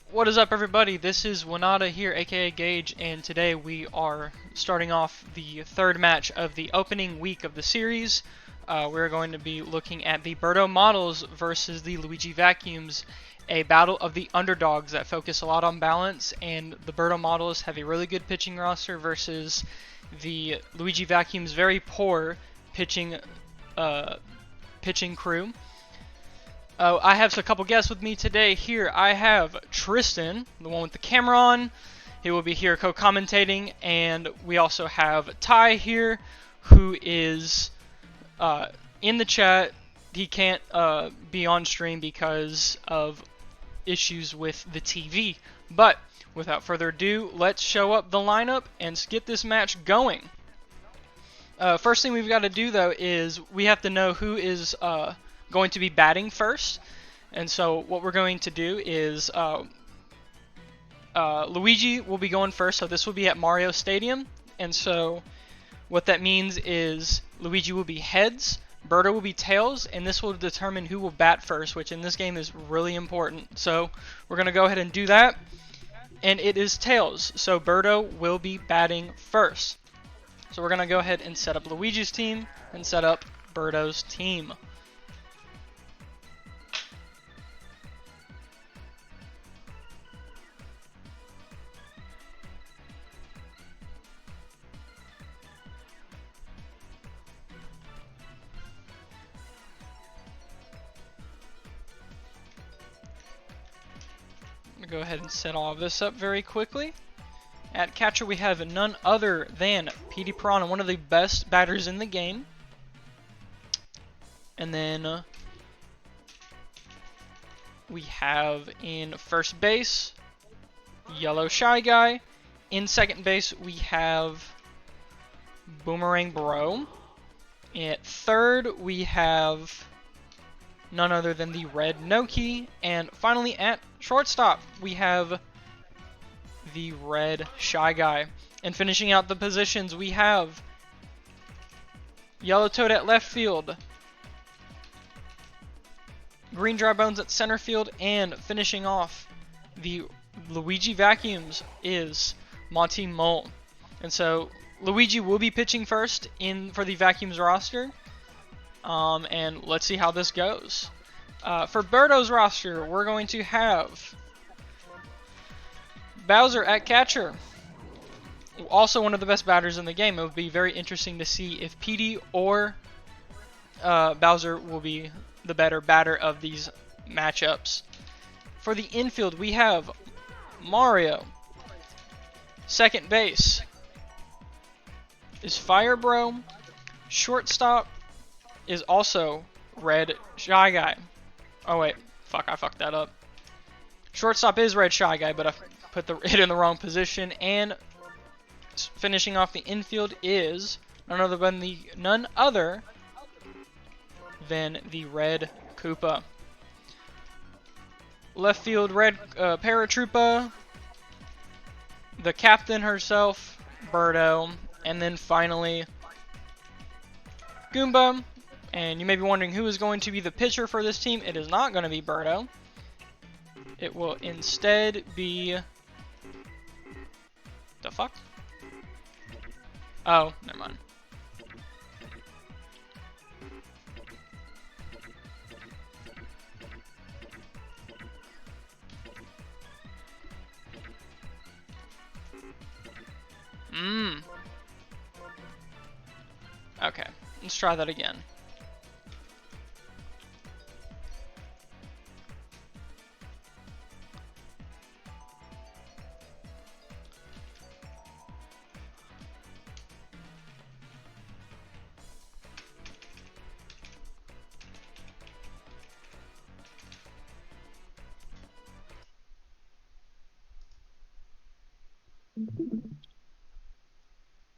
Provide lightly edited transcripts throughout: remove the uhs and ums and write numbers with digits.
What is up, everybody? This is Winata here, aka Gage, and today we are starting off the third match of the opening week of the series. We're going to be looking at the Birdo Models versus the Luigi Vacuums, a battle of the underdogs that focus a lot on balance, and the Birdo Models have a really good pitching roster versus the Luigi Vacuums' very poor pitching crew. I have a couple guests with me today. Here I have Tristan, the one with the camera on. He will be here co-commentating, and we also have Ty here, who is in the chat. He can't be on stream because of issues with the TV. But without further ado, let's show up the lineup and get this match going. First thing we've got to do, though, is we have to know who is going to be batting first. And so what we're going to do is Luigi will be going first, so this will be at Mario Stadium. And so what that means is Luigi will be heads, Birdo will be tails, and this will determine who will bat first, which in this game is really important. So we're going to go ahead and do that. And it is tails, so Birdo will be batting first. So we're going to go ahead and set up Luigi's team and set up Birdo's team. Go ahead and set all of this up very quickly. At catcher we have none other than PD Piranha, one of the best batters in the game. And then we have in first base Yellow Shy Guy. In second base we have Boomerang Bro. At third we have none other than the Red Noki, and finally at shortstop we have the Red Shy Guy. And finishing out the positions we have Yellow Toad at left field, Green Dry Bones at center field, and finishing off the Luigi Vacuums is Monty Mole. And so Luigi will be pitching first for the Vacuums roster. And let's see how this goes. For Birdo's roster, we're going to have Bowser at catcher. Also one of the best batters in the game. It would be very interesting to see if PD or Bowser will be the better batter of these matchups. For the infield, we have Mario. Second base is Fire Bro. Shortstop is also Red Shy Guy. Oh wait, fuck, I fucked that up. Shortstop is Red Shy Guy, but I put it in the wrong position. And finishing off the infield is none other than the Red Koopa. Left field, Red Paratroopa. The captain herself, Birdo. And then finally, Goomba. And you may be wondering who is going to be the pitcher for this team. It is not going to be Birdo. It will instead be... The fuck? Oh, never mind. Okay, let's try that again.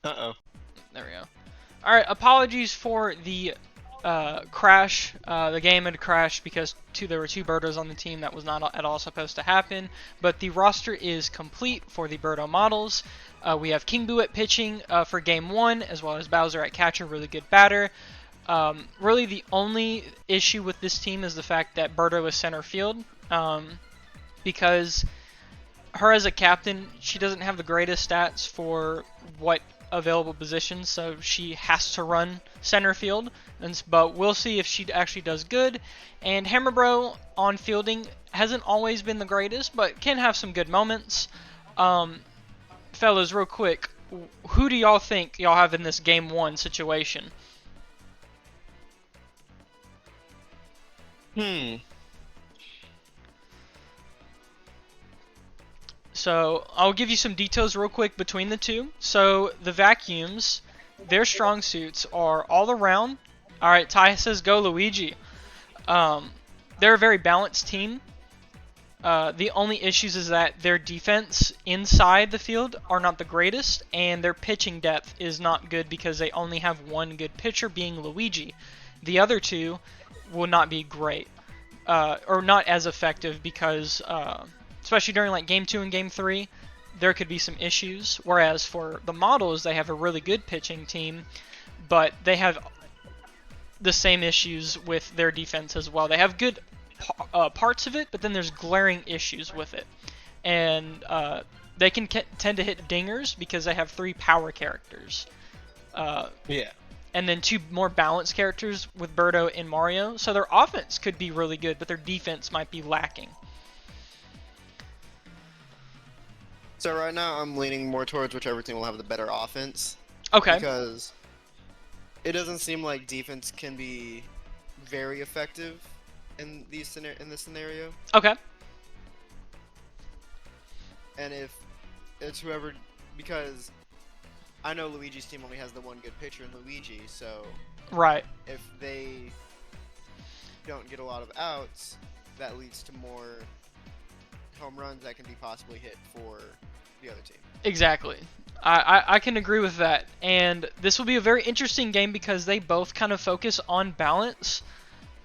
Uh-oh. There we go. Alright, apologies for the crash. The game had crashed because there were two Birdos on the team. That was not at all supposed to happen. But the roster is complete for the Birdo Models. We have King Boo at pitching for Game 1, as well as Bowser at catcher, really good batter. Really the only issue with this team is the fact that Birdo is center field. Because her as a captain, she doesn't have the greatest stats for what available positions, so she has to run center field. But we'll see if she actually does good. And Hammerbro on fielding hasn't always been the greatest, but can have some good moments. Fellas, real quick, who do y'all think y'all have in this game 1 situation? So I'll give you some details real quick between the two. So the vacuums, their strong suits are all around. All right, Ty says go Luigi. They're a very balanced team. The only issues is that their defense inside the field are not the greatest, and their pitching depth is not good because they only have one good pitcher, being Luigi. The other two will not be great, or not as effective because, especially during like Game 2 and Game 3, there could be some issues. Whereas for the models, they have a really good pitching team, but they have the same issues with their defense as well. They have good parts of it, but then there's glaring issues with it. And they can tend to hit dingers because they have 3 power characters. Yeah. And then 2 more balanced characters with Birdo and Mario. So their offense could be really good, but their defense might be lacking. So right now I'm leaning more towards whichever team will have the better offense. Okay. Because it doesn't seem like defense can be very effective in this scenario. Okay. And if it's whoever, because I know Luigi's team only has the one good pitcher in Luigi, so right. If they don't get a lot of outs, that leads to more home runs that can be possibly hit for the other team. Exactly. I can agree with that. And this will be a very interesting game because they both kind of focus on balance,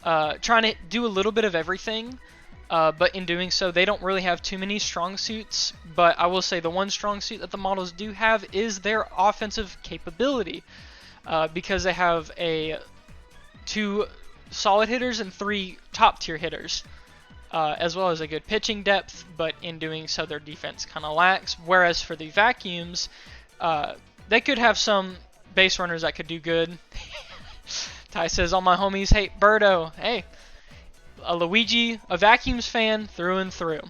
trying to do a little bit of everything, but in doing so, they don't really have too many strong suits. But I will say the one strong suit that the models do have is their offensive capability, because they have 2 solid hitters and 3 top tier hitters. As well as a good pitching depth, but in doing so their defense kind of lacks. Whereas for the vacuums, they could have some base runners that could do good. Ty says, all my homies hate Birdo. Hey, a Luigi, a vacuums fan through and through.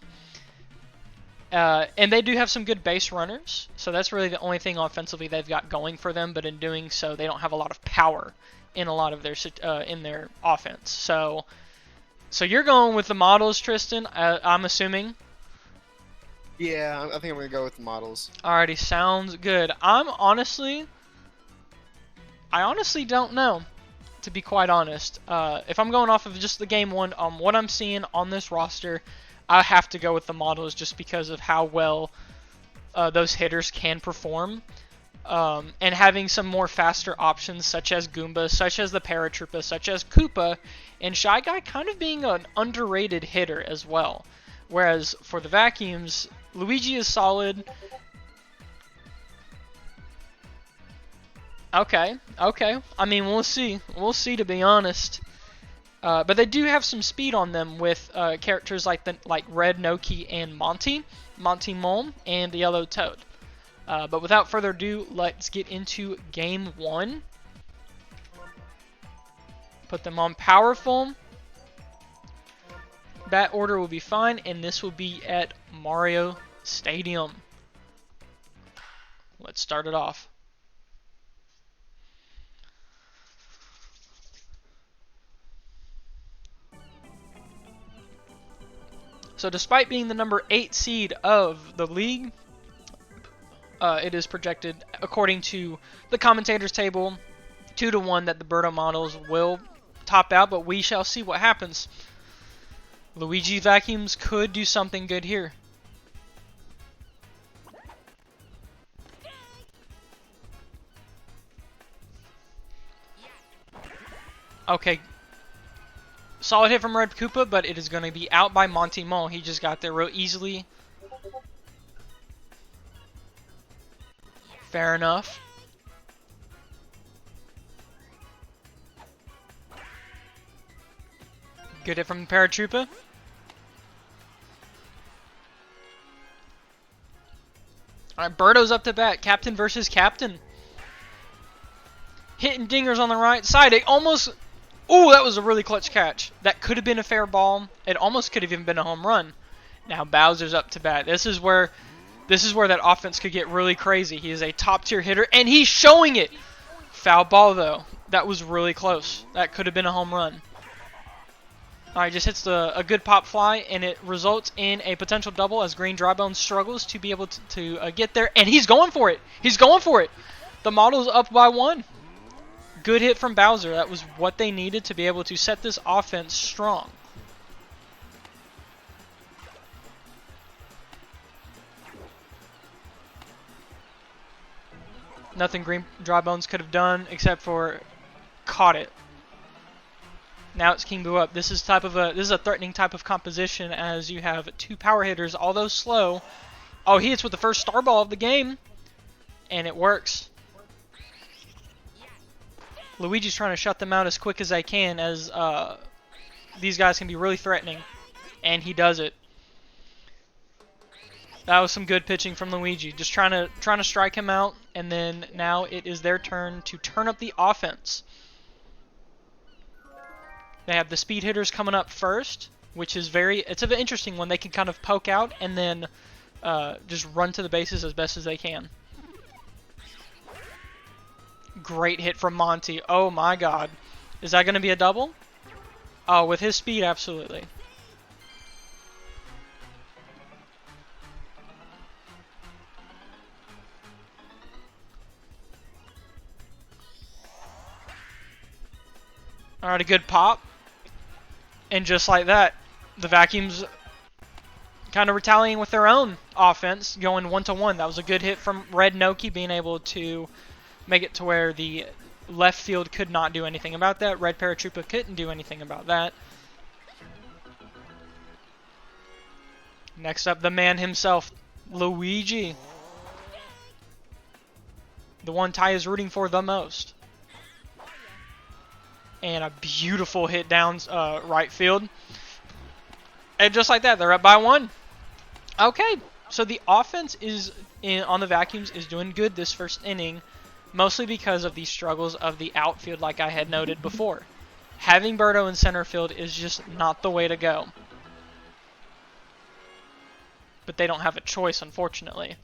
And they do have some good base runners, so that's really the only thing offensively they've got going for them, but in doing so they don't have a lot of power in a lot of their in their offense. So you're going with the models, Tristan, I'm assuming? Yeah, I think I'm going to go with the models. Alrighty, sounds good. I honestly don't know, to be quite honest. If I'm going off of just the game 1, what I'm seeing on this roster, I have to go with the models just because of how well those hitters can perform. And having some more faster options such as Goomba, such as the Paratroopa, such as Koopa, and Shy Guy kind of being an underrated hitter as well. Whereas for the vacuums, Luigi is solid. Okay. I mean, we'll see. We'll see, to be honest. But they do have some speed on them with characters like Red Noki and Monty Mole, and the Yellow Toad. But without further ado, let's get into game 1. Put them on powerful. That order will be fine, and this will be at Mario Stadium. Let's start it off. So despite being the number 8 seed of the league, it is projected, according to the commentators table, 2-1 that the Birdo Models will top out, but we shall see what happens. Luigi Vacuums could do something good here. Okay. Solid hit from Red Koopa, but it is going to be out by Monty Mole. He just got there real easily. Fair enough. Good hit from the Paratroopa. Alright, Birdo's up to bat. Captain versus captain. Hitting dingers on the right side. It almost... Ooh, that was a really clutch catch. That could have been a fair ball. It almost could have even been a home run. Now Bowser's up to bat. This is where that offense could get really crazy. He is a top-tier hitter, and he's showing it. Foul ball, though. That was really close. That could have been a home run. Alright, just hits a good pop fly, and it results in a potential double as Green Drybone struggles to be able to get there. And he's going for it. He's going for it. The Model's up by 1. Good hit from Bowser. That was what they needed to be able to set this offense strong. Nothing Green Drybones could have done except for caught it. Now it's King Boo up. This is a threatening type of composition as you have 2 power hitters, although slow. Oh, he hits with the first star ball of the game, and it works. Luigi's trying to shut them out as quick as they can, as these guys can be really threatening, and he does it. That was some good pitching from Luigi, just trying to strike him out, and then now it is their turn to turn up the offense. They have the speed hitters coming up first, which is it's an interesting one. They can kind of poke out and then just run to the bases as best as they can. Great hit from Monty. Oh my god. Is that going to be a double? Oh, with his speed, absolutely. Alright, a good pop. And just like that, the Vacuums kind of retaliating with their own offense, going 1-1. That was a good hit from Red Noki, being able to make it to where the left field could not do anything about that. Red Paratroopa couldn't do anything about that. Next up, the man himself, Luigi. The one Ty is rooting for the most. And a beautiful hit down right field. And just like that, they're up by 1. Okay, so the offense on the Vacuums is doing good this first inning, mostly because of the struggles of the outfield, like I had noted before. Having Birdo in center field is just not the way to go. But they don't have a choice, unfortunately.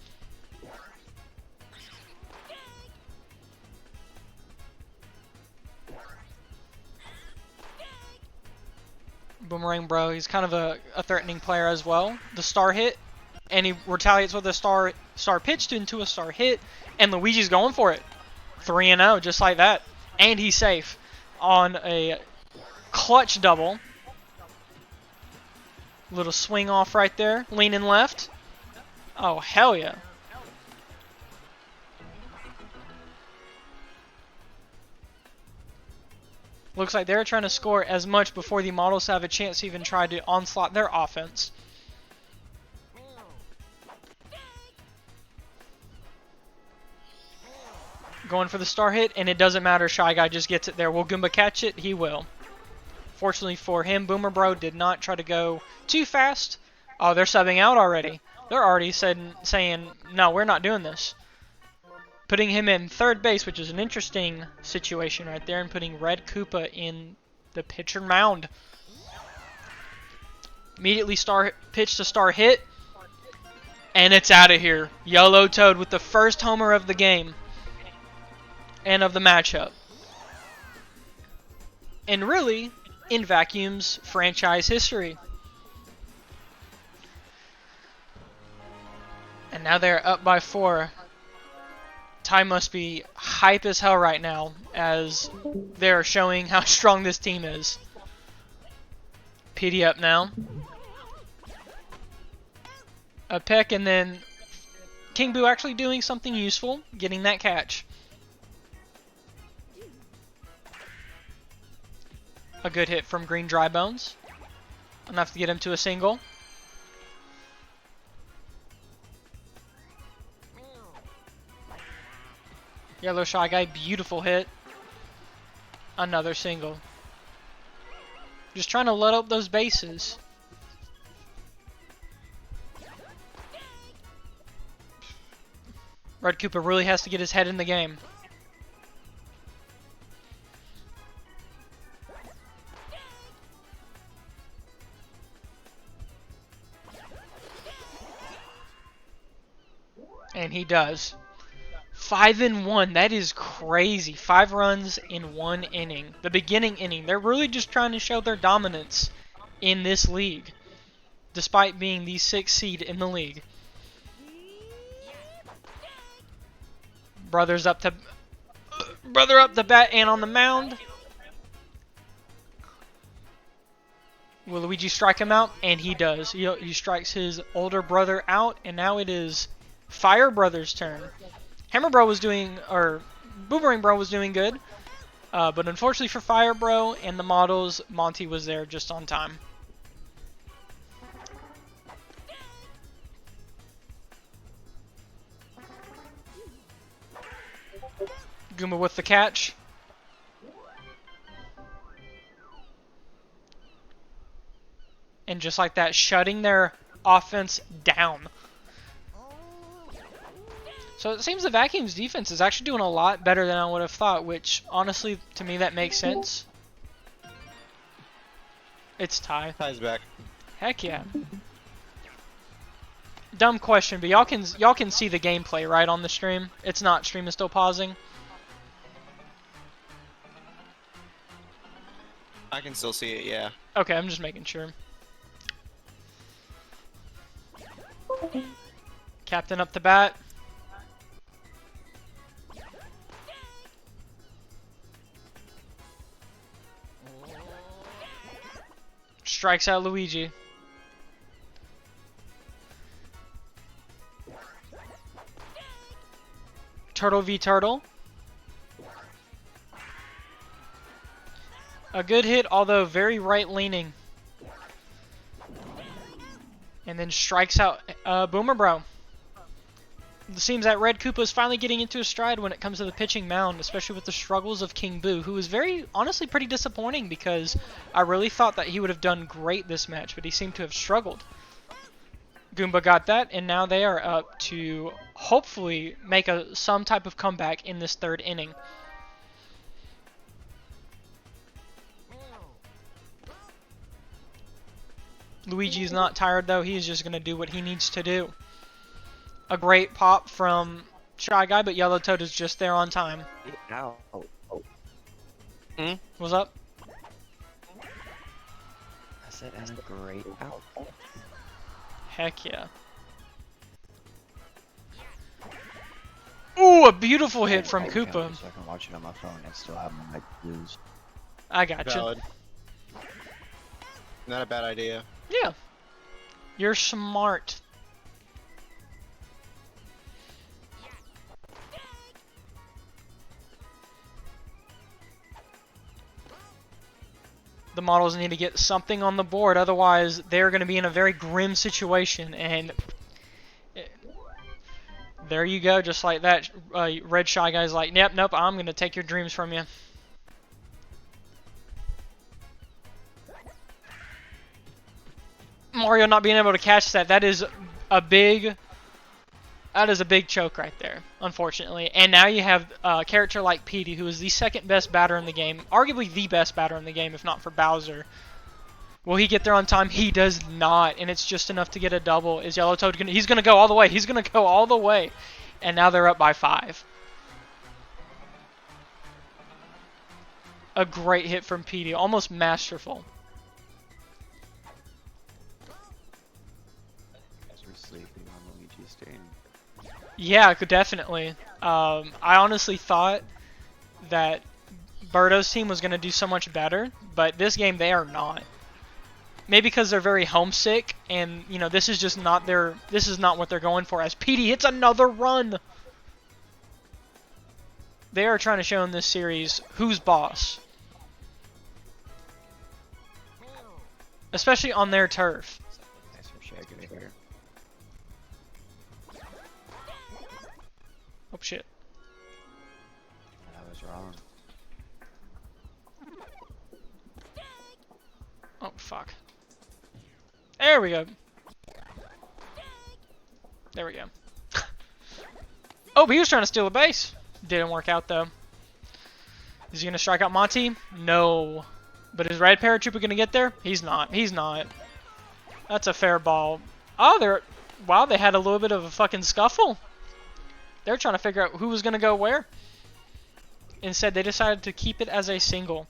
Boomerang Bro, he's kind of a threatening player as well. The star hit, and he retaliates with a star pitch into a star hit, and Luigi's going for it. 3-0, just like that. And he's safe on a clutch double. Little swing off right there, leaning left. Oh, hell yeah. Looks like they're trying to score as much before the Models have a chance to even try to onslaught their offense. Going for the star hit, and it doesn't matter. Shy Guy just gets it there. Will Goomba catch it? He will. Fortunately for him, Boomer Bro did not try to go too fast. Oh, they're subbing out already. They're already saying, no, we're not doing this. Putting him in third base, which is an interesting situation right there, and putting Red Koopa in the pitcher mound. Immediately pitch to star hit, and it's out of here. Yellow Toad with the first homer of the game and of the matchup. And really, in Vacuum's franchise history. And now they're up by 4. Ty must be hype as hell right now as they're showing how strong this team is. PD up now. A peck, and then King Boo actually doing something useful, getting that catch. A good hit from Green Drybones. Enough to get him to a single. Yellow Shy Guy, beautiful hit. Another single. Just trying to let up those bases. Red Koopa really has to get his head in the game. And he does. 5-1. That is crazy. 5 runs in 1 inning. The beginning inning. They're really just trying to show their dominance in this league, despite being the 6th seed in the league. Brother up to bat and on the mound. Will Luigi strike him out? And he does. He strikes his older brother out, and now it is Fire Brother's turn. Hammer Bro was doing, or Boomerang Bro was doing good, but unfortunately for Fire Bro and the models, Monty was there just on time. Goomba with the catch. And just like that, shutting their offense down. So it seems the Vacuum's defense is actually doing a lot better than I would have thought, which honestly, to me, that makes sense. It's Ty. Ty's back. Heck yeah. Dumb question, but y'all can see the gameplay right on the stream. It's not. Stream is still pausing. I can still see it, yeah. Okay, I'm just making sure. Captain up to bat. Strikes out Luigi. Turtle v Turtle. A good hit, although very right-leaning. And then strikes out Boomer Bro. It seems that Red Koopa is finally getting into a stride when it comes to the pitching mound, especially with the struggles of King Boo, who was honestly pretty disappointing because I really thought that he would have done great this match, but he seemed to have struggled. Goomba got that, and now they are up to hopefully make some type of comeback in this 3rd inning. Luigi's not tired though, he's just going to do what he needs to do. A great pop from Shy Guy, but Yellow Toad is just there on time. Ow. What's up? I said, and a great out. Heck yeah. Ooh, a beautiful hit from Koopa. So I can watch it on my phone and still have my views. I gotcha. Valid. Not a bad idea. Yeah. You're smart. The models need to get something on the board, otherwise they're going to be in a very grim situation, and there you go, just like that. Red Shy Guy's like, nope, I'm going to take your dreams from you. Mario not being able to catch that is a big choke right there, unfortunately. And now you have a character like Petey, who is the 2nd best batter in the game, arguably the best batter in the game, if not for Bowser. Will he get there on time? He does not, and it's just enough to get a double. Is Yellow Toad he's gonna go all the way. He's gonna go all the way, and now they're up by 5. A great hit from Petey, almost masterful. Sleeping on Luigi's team. Yeah, definitely. I honestly thought that Birdo's team was going to do so much better, but this game they are not. Maybe because they're very homesick, and you know this is just not this is not what they're going for. As Petey hits another run, they are trying to show in this series who's boss, especially on their turf. Nice for Shaggy here. Oh shit. I was wrong. Oh fuck. There we go. There we go. Oh, he was trying to steal a base. Didn't work out though. Is he gonna strike out Monty? No. But is Red Paratrooper gonna get there? He's not. He's not. That's a fair ball. Oh, wow, they had a little bit of a fucking scuffle. They're trying to figure out who was gonna go where. Instead, they decided to keep it as a single.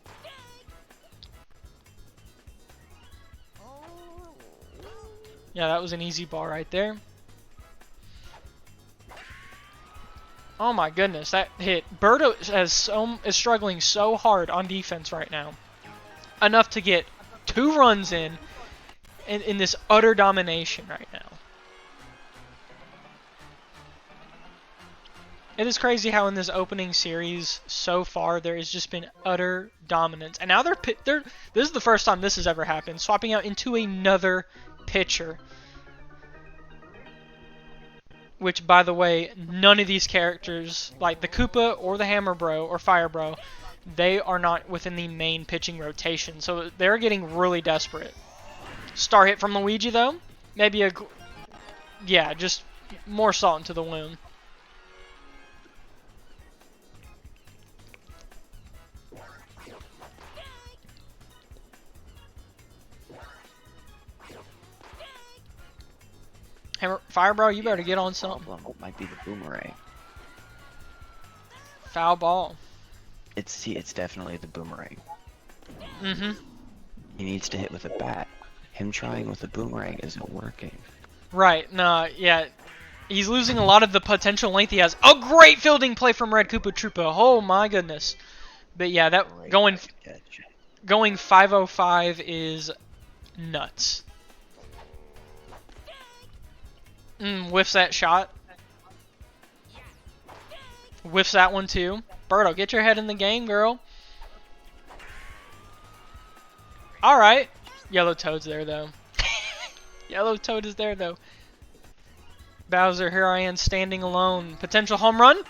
Yeah, that was an easy ball right there. Oh my goodness, that hit. Birdo is struggling so hard on defense right now. Enough to get 2 runs in this utter domination right now. It is crazy how in this opening series so far there has just been utter dominance. And now this is the first time this has ever happened, swapping out into another pitcher. Which, by the way, none of these characters, like the Koopa or the Hammer Bro or Fire Bro, they are not within the main pitching rotation. So they're getting really desperate. Star hit from Luigi, though. Maybe yeah, just more salt into the wound. Fire Bro, you better get on something. Problem might be the boomerang. Foul ball. It's definitely the boomerang. Mm-hmm. He needs to hit with a bat. Him trying with a boomerang isn't working. Right, no, yeah. He's losing a lot of the potential length he has. A great fielding play from Red Koopa Troopa. Oh my goodness. But yeah, that Great catch. going 505 is nuts. Whiffs that shot. Whiffs that one too. Birdo, get your head in the game, girl. Alright. Yellow Toad's there, though. Yellow Toad is there, though. Bowser, here I am standing alone. Potential home run?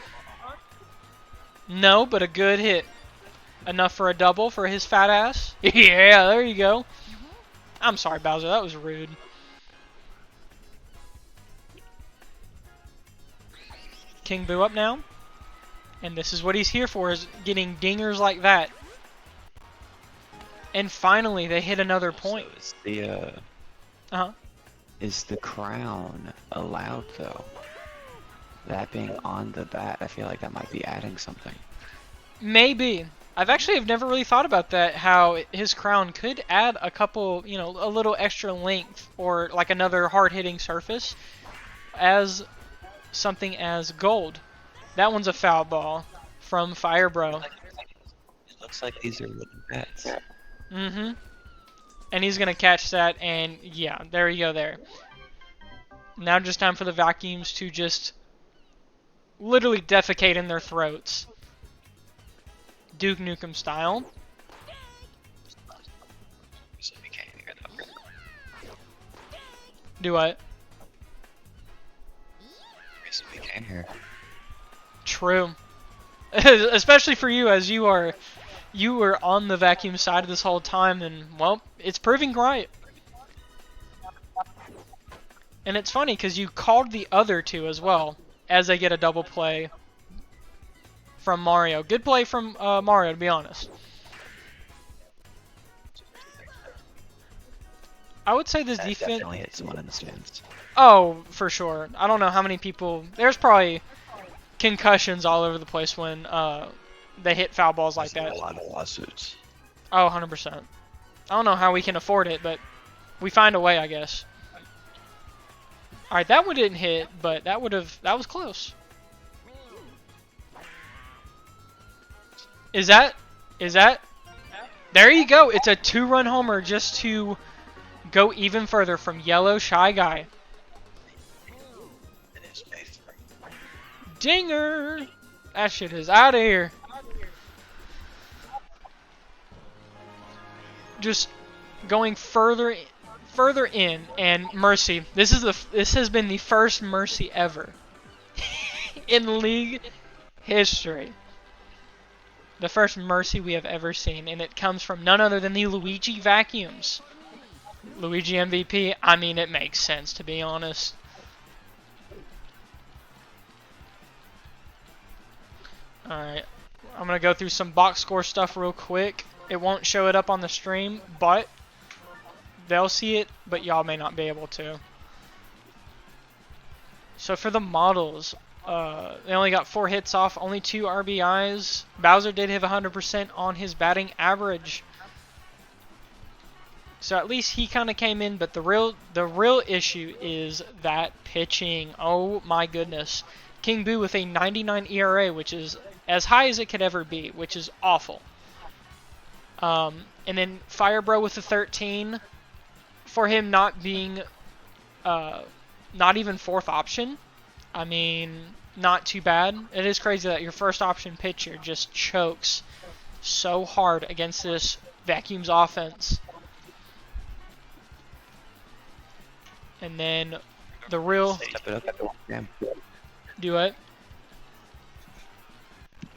No, but a good hit. Enough for a double for his fat ass. Yeah, there you go. I'm sorry, Bowser. That was rude. King Boo up now. And this is what he's here for, is getting dingers like that. And finally, they hit another point. So is the is the crown allowed though? That being on the bat, I feel like that might be adding something. Maybe. I've never really thought about that, how his crown could add a couple, you know, a little extra length or like another hard-hitting surface as something as gold. That one's a foul ball from Fire Bro. It looks like these are wooden bats. Mm-hmm. And he's gonna catch that, and yeah, there you go there. Now just time for the vacuums to just literally defecate in their throats. Duke Nukem style. Do what? We came here. True. Especially for you, as you were on the vacuum side this whole time, and well, it's proving right. And it's funny because you called the other two as well, as they get a double play from Mario. Good play from Mario, to be honest. I would say this That defense definitely hit someone in the stands. Oh, for sure. I don't know how many people. There's probably concussions all over the place when they hit foul balls like There's that. a lot of lawsuits. Oh, 100%. I don't know how we can afford it, but we find a way, I guess. All right, that one didn't hit, but that was close. Is that? There you go. It's a 2-run homer just to go even further from Yellow Shy Guy. It is May 3. Dinger! That shit is out of here. Just going further in, and Mercy. This has been the first Mercy ever in league history. The first Mercy we have ever seen, and it comes from none other than the Luigi Vacuums. Luigi MVP. I mean, it makes sense, to be honest. Alright, I'm going to go through some box score stuff real quick. It won't show it up on the stream, but they'll see it, but y'all may not be able to. So for the models, they only got 4 hits off, only 2 RBIs. Bowser did have 100% on his batting average. So at least he kind of came in, but the real issue is that pitching. Oh my goodness. King Boo with a 99 ERA, which is as high as it could ever be, which is awful. And then Fire Bro with a 13. For him not being not even 4th option, I mean, not too bad. It is crazy that your first option pitcher just chokes so hard against this Vacuum's offense. And then the real... Step it up. Yeah. Do it.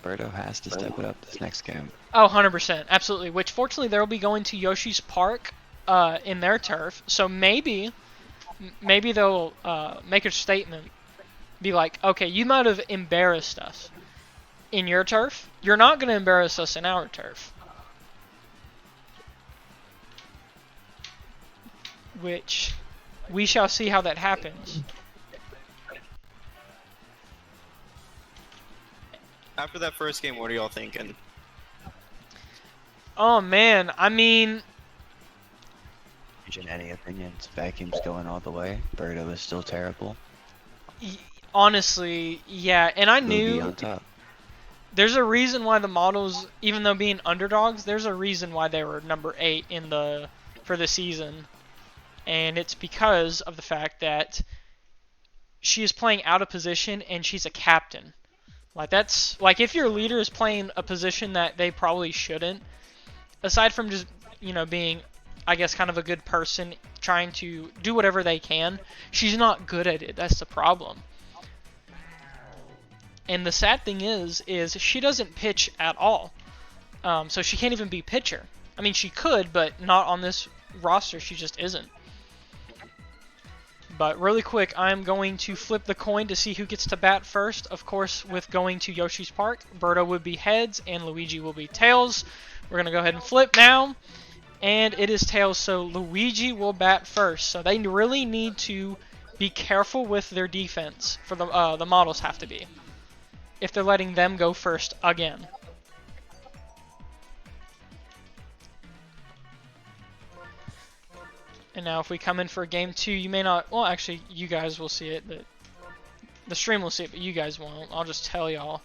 Birdo has to step it up this next game. Oh, 100%. Absolutely. Which, fortunately, they'll be going to Yoshi's Park in their turf. So maybe they'll make a statement. Be like, okay, you might have embarrassed us in your turf. You're not going to embarrass us in our turf. Which... we shall see how that happens. After that first game, what are y'all thinking? Oh man, I mean, Any opinions? Vacuum's going all the way. Birdo is still terrible. honestly, yeah, and I Who'll be knew on top? there's a reason why the models, even though being underdogs, there's a reason why they were number 8 for the season. And it's because of the fact that she is playing out of position and she's a captain. Like that's like if your leader is playing a position that they probably shouldn't, aside from just, you know, being, I guess, kind of a good person trying to do whatever they can, she's not good at it. That's the problem. And the sad thing is she doesn't pitch at all. So she can't even be pitcher. I mean, she could, but not on this roster. She just isn't. But really quick, I'm going to flip the coin to see who gets to bat first. Of course, with going to Yoshi's Park, Birdo would be heads and Luigi will be tails. We're going to go ahead and flip now. And it is tails, so Luigi will bat first. So they really need to be careful with their defense. For the models have to be, if they're letting them go first again. And now if we come in for game 2, you may not... well, actually, you guys will see it. The stream will see it, but you guys won't. I'll just tell y'all.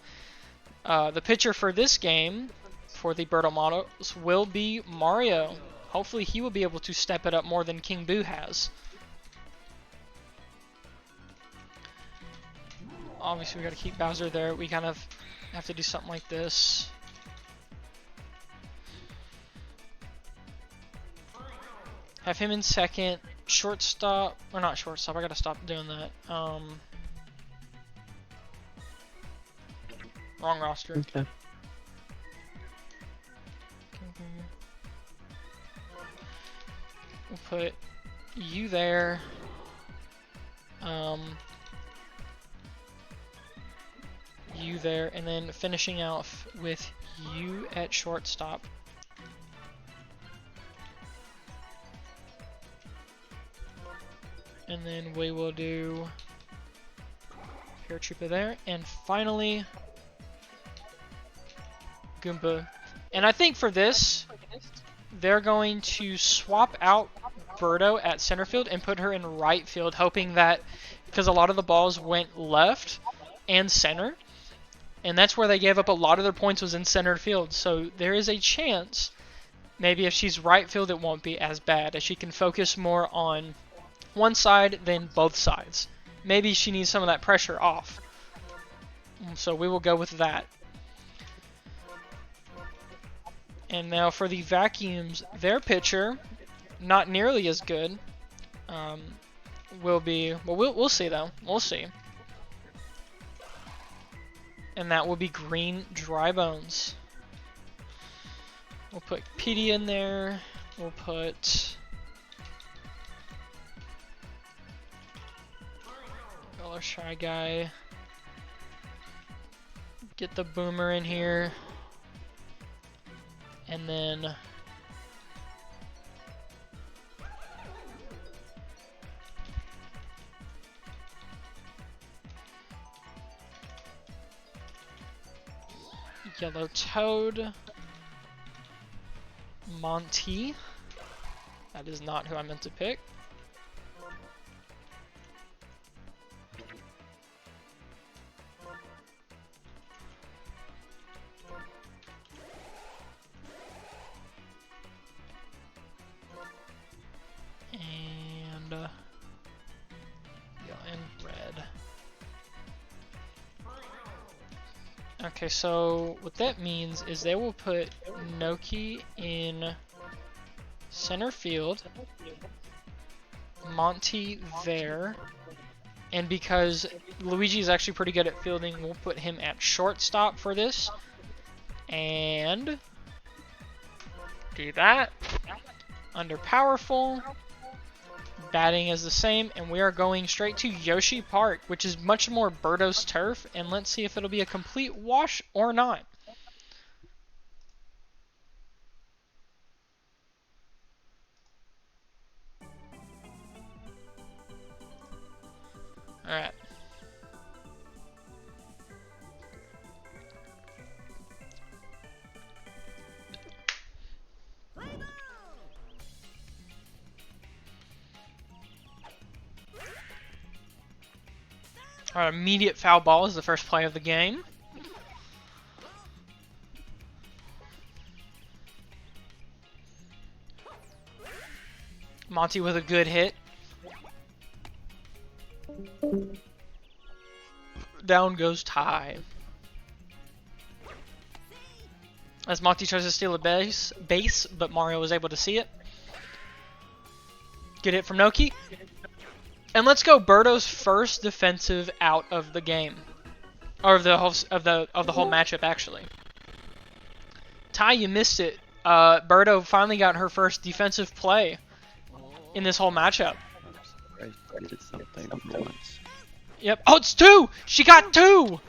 The pitcher for this game, for the Birdo Models, will be Mario. Hopefully he will be able to step it up more than King Boo has. Obviously, we got to keep Bowser there. We kind of have to do something like this. Have him in second, shortstop, or not shortstop, I gotta stop doing that. Wrong roster. Okay. We'll put you there. You there, and then finishing off with you at shortstop. And then we will do Paratrooper there. And finally, Goomba. And I think for this, they're going to swap out Birdo at center field and put her in right field, hoping that, because a lot of the balls went left and center, and that's where they gave up a lot of their points, was in center field. So there is a chance, maybe if she's right field, it won't be as bad, as she can focus more on one side than both sides. Maybe she needs some of that pressure off. So we will go with that. And now for the Vacuums, their pitcher, not nearly as good. Will be, well, we'll see though. We'll see. And that will be Green Dry Bones. We'll put PD in there. We'll put Color Shy Guy Get the boomer in here. And then Yellow Toad. Monty. That is not who I meant to pick. And yellow and red. Okay, so what that means is they will put Noki in center field, Monty there, and because Luigi is actually pretty good at fielding, we'll put him at shortstop for this. And do that. Under powerful, batting is the same, and we are going straight to Yoshi Park, which is much more Birdo's turf, and let's see if it'll be a complete wash or not. Alright. Our immediate foul ball is the first play of the game. Monty with a good hit. Down goes Ty. As Monty tries to steal a base, but Mario was able to see it. Good hit from Noki. And let's go Birdo's first defensive out of the game. Or of the whole matchup actually. Ty, you missed it. Birdo finally got her first defensive play in this whole matchup. I did something once. Yep. Oh, it's 2! She got 2!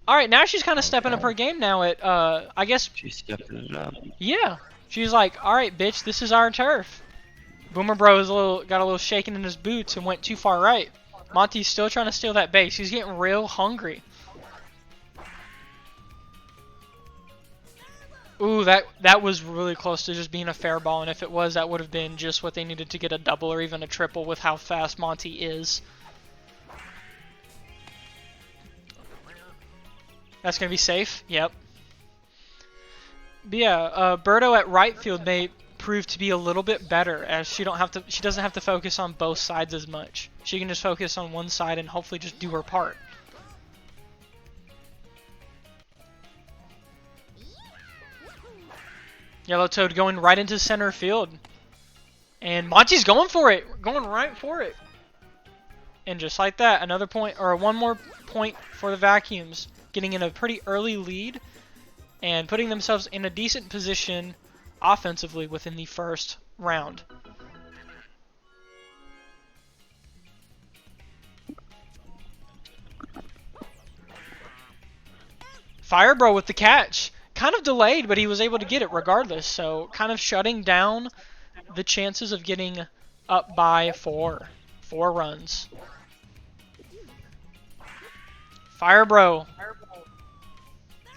Alright, now she's kind of stepping up her game now at, I guess... She's stepping it up. Yeah. She's like, alright, bitch, this is our turf. Boomer Bro is got a little shaking in his boots and went too far right. Monty's still trying to steal that base. He's getting real hungry. Ooh, that was really close to just being a fair ball, and if it was, that would have been just what they needed to get a double or even a triple with how fast Monty is. That's going to be safe? Yep. But yeah, Birdo at right field may prove to be a little bit better, as she doesn't have to focus on both sides as much. She can just focus on one side and hopefully just do her part. Yellow Toad going right into center field. And Monty's going for it. Going right for it. And just like that, another point, or one more point for the Vacuums. Getting in a pretty early lead and putting themselves in a decent position offensively within the first round. Firebro with the catch. Kind of delayed, but he was able to get it regardless. So kind of shutting down the chances of getting up by 4 runs. Firebro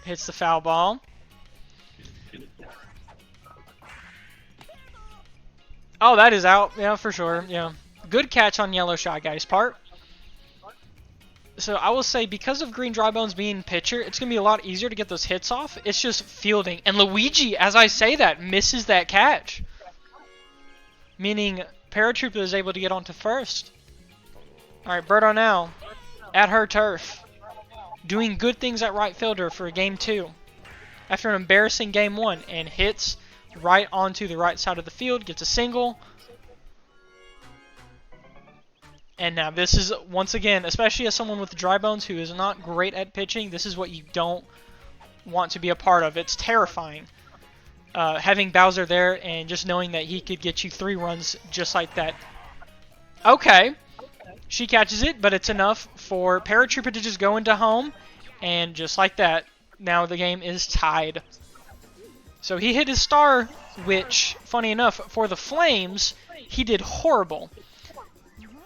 hits the foul ball. Oh, that is out. Yeah, for sure. Yeah. Good catch on Yellow Shy Guy's part. So I will say, because of Green Dry Bones being pitcher, it's going to be a lot easier to get those hits off. It's just fielding. And Luigi, as I say that, misses that catch. Meaning, Paratrooper is able to get onto first. Alright, Birdo now. At her turf. Doing good things at right fielder for game 2. After an embarrassing game 1. And hits right onto the right side of the field. Gets a single. And now this is, once again, especially as someone with dry bones who is not great at pitching, this is what you don't want to be a part of. It's terrifying. Having Bowser there and just knowing that he could get you 3 runs just like that. Okay. She catches it, but it's enough for Paratrooper to just go into home And just like that, now the game is tied. So he hit his star, which, funny enough, for the Flames, he did horrible.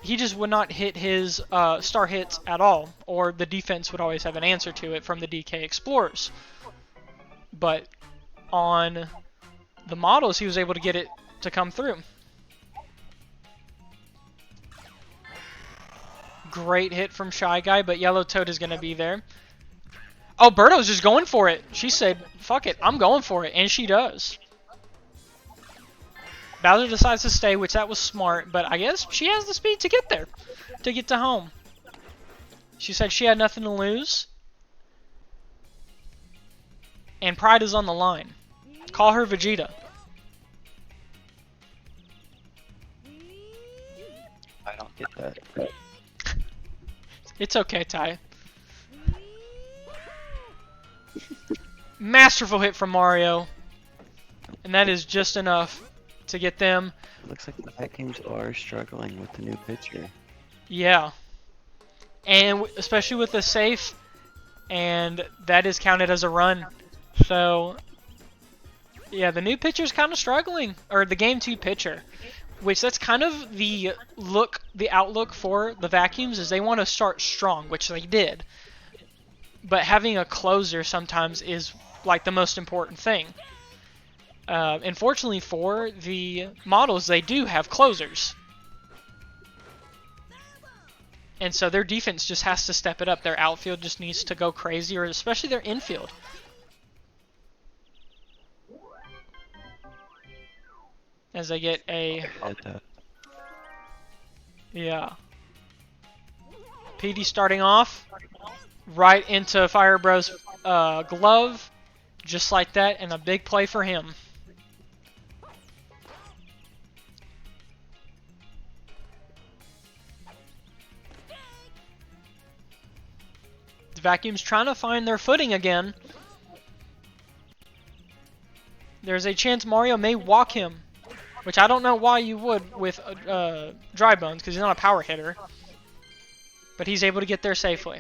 He just would not hit his star hits at all, or the defense would always have an answer to it from the DK Explorers. But on the models, he was able to get it to come through. Great hit from Shy Guy, but Yellow Toad is going to be there. Oh, Birdo's just going for it. She said, fuck it, I'm going for it, and she does. Bowser decides to stay, which that was smart, but I guess she has the speed to get there, to get to home. She said she had nothing to lose. And pride is on the line. Call her Vegeta. I don't get that. It's okay, Ty. Masterful hit from Mario. And that is just enough to get them. It looks like the Vikings are struggling with the new pitcher. Yeah. And especially with the safe. And that is counted as a run. So, yeah, the new pitcher's kind of struggling. Or the Game 2 pitcher. Which that's kind of the outlook for the Vacuums is they want to start strong, which they did. But having a closer sometimes is like the most important thing. Unfortunately for the models, they do have closers. And so their defense just has to step it up. Their outfield just needs to go crazy, or especially their infield. As they get a... Yeah. PD starting off. Right into Fire Bro's glove. Just like that, and a big play for him. The Vacuum's trying to find their footing again. There's a chance Mario may walk him. Which I don't know why you would with Dry Bones, because he's not a power hitter. But he's able to get there safely.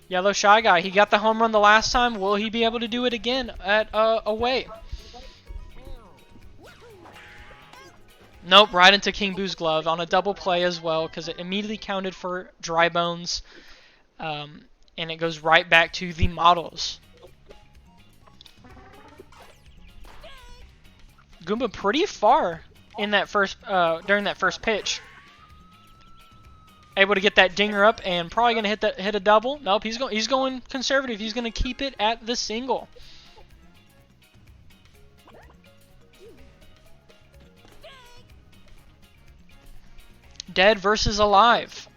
Yellow Shy Guy, he got the home run the last time. Will he be able to do it again at away? Nope, right into King Boo's glove on a double play as well, because it immediately counted for Dry Bones. And it goes right back to the models. Goomba pretty far in that first during that first pitch. Able to get that dinger up and probably gonna hit a double. Nope, he's going conservative. He's gonna keep it at the single. Dead versus alive.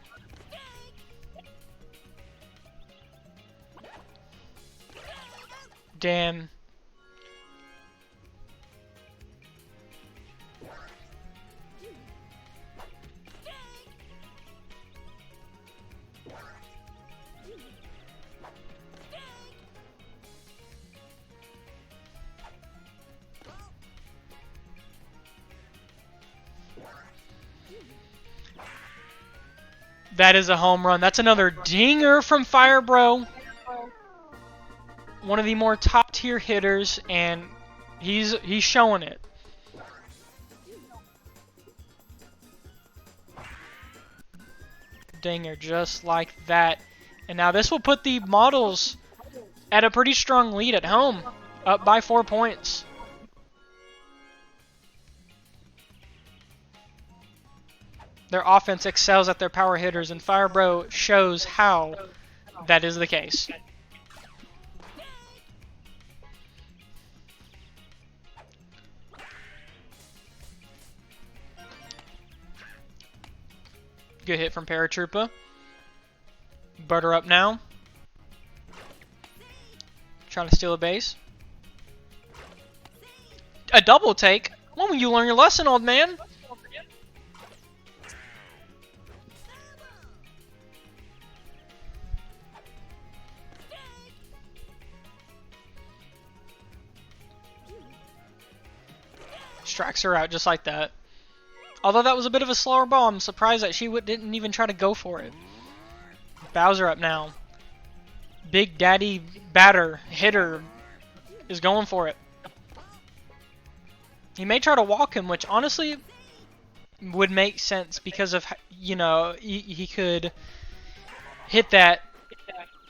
Damn. That is a home run. That's another dinger from Fire Bro. One of the more top tier hitters, and he's showing it. Dinger just like that. And now this will put the models at a pretty strong lead at home, up by 4 points. Their offense excels at their power hitters, and Fire Bro shows how that is the case. Good hit from Paratroopa. Butter up now. Trying to steal a base. A double take? When will you learn your lesson, old man? Strikes her out just like that. Although that was a bit of a slower ball, I'm surprised that she didn't even try to go for it. Bowser up now. Big Daddy batter, hitter is going for it. He may try to walk him, which honestly would make sense because of, you know, he could hit that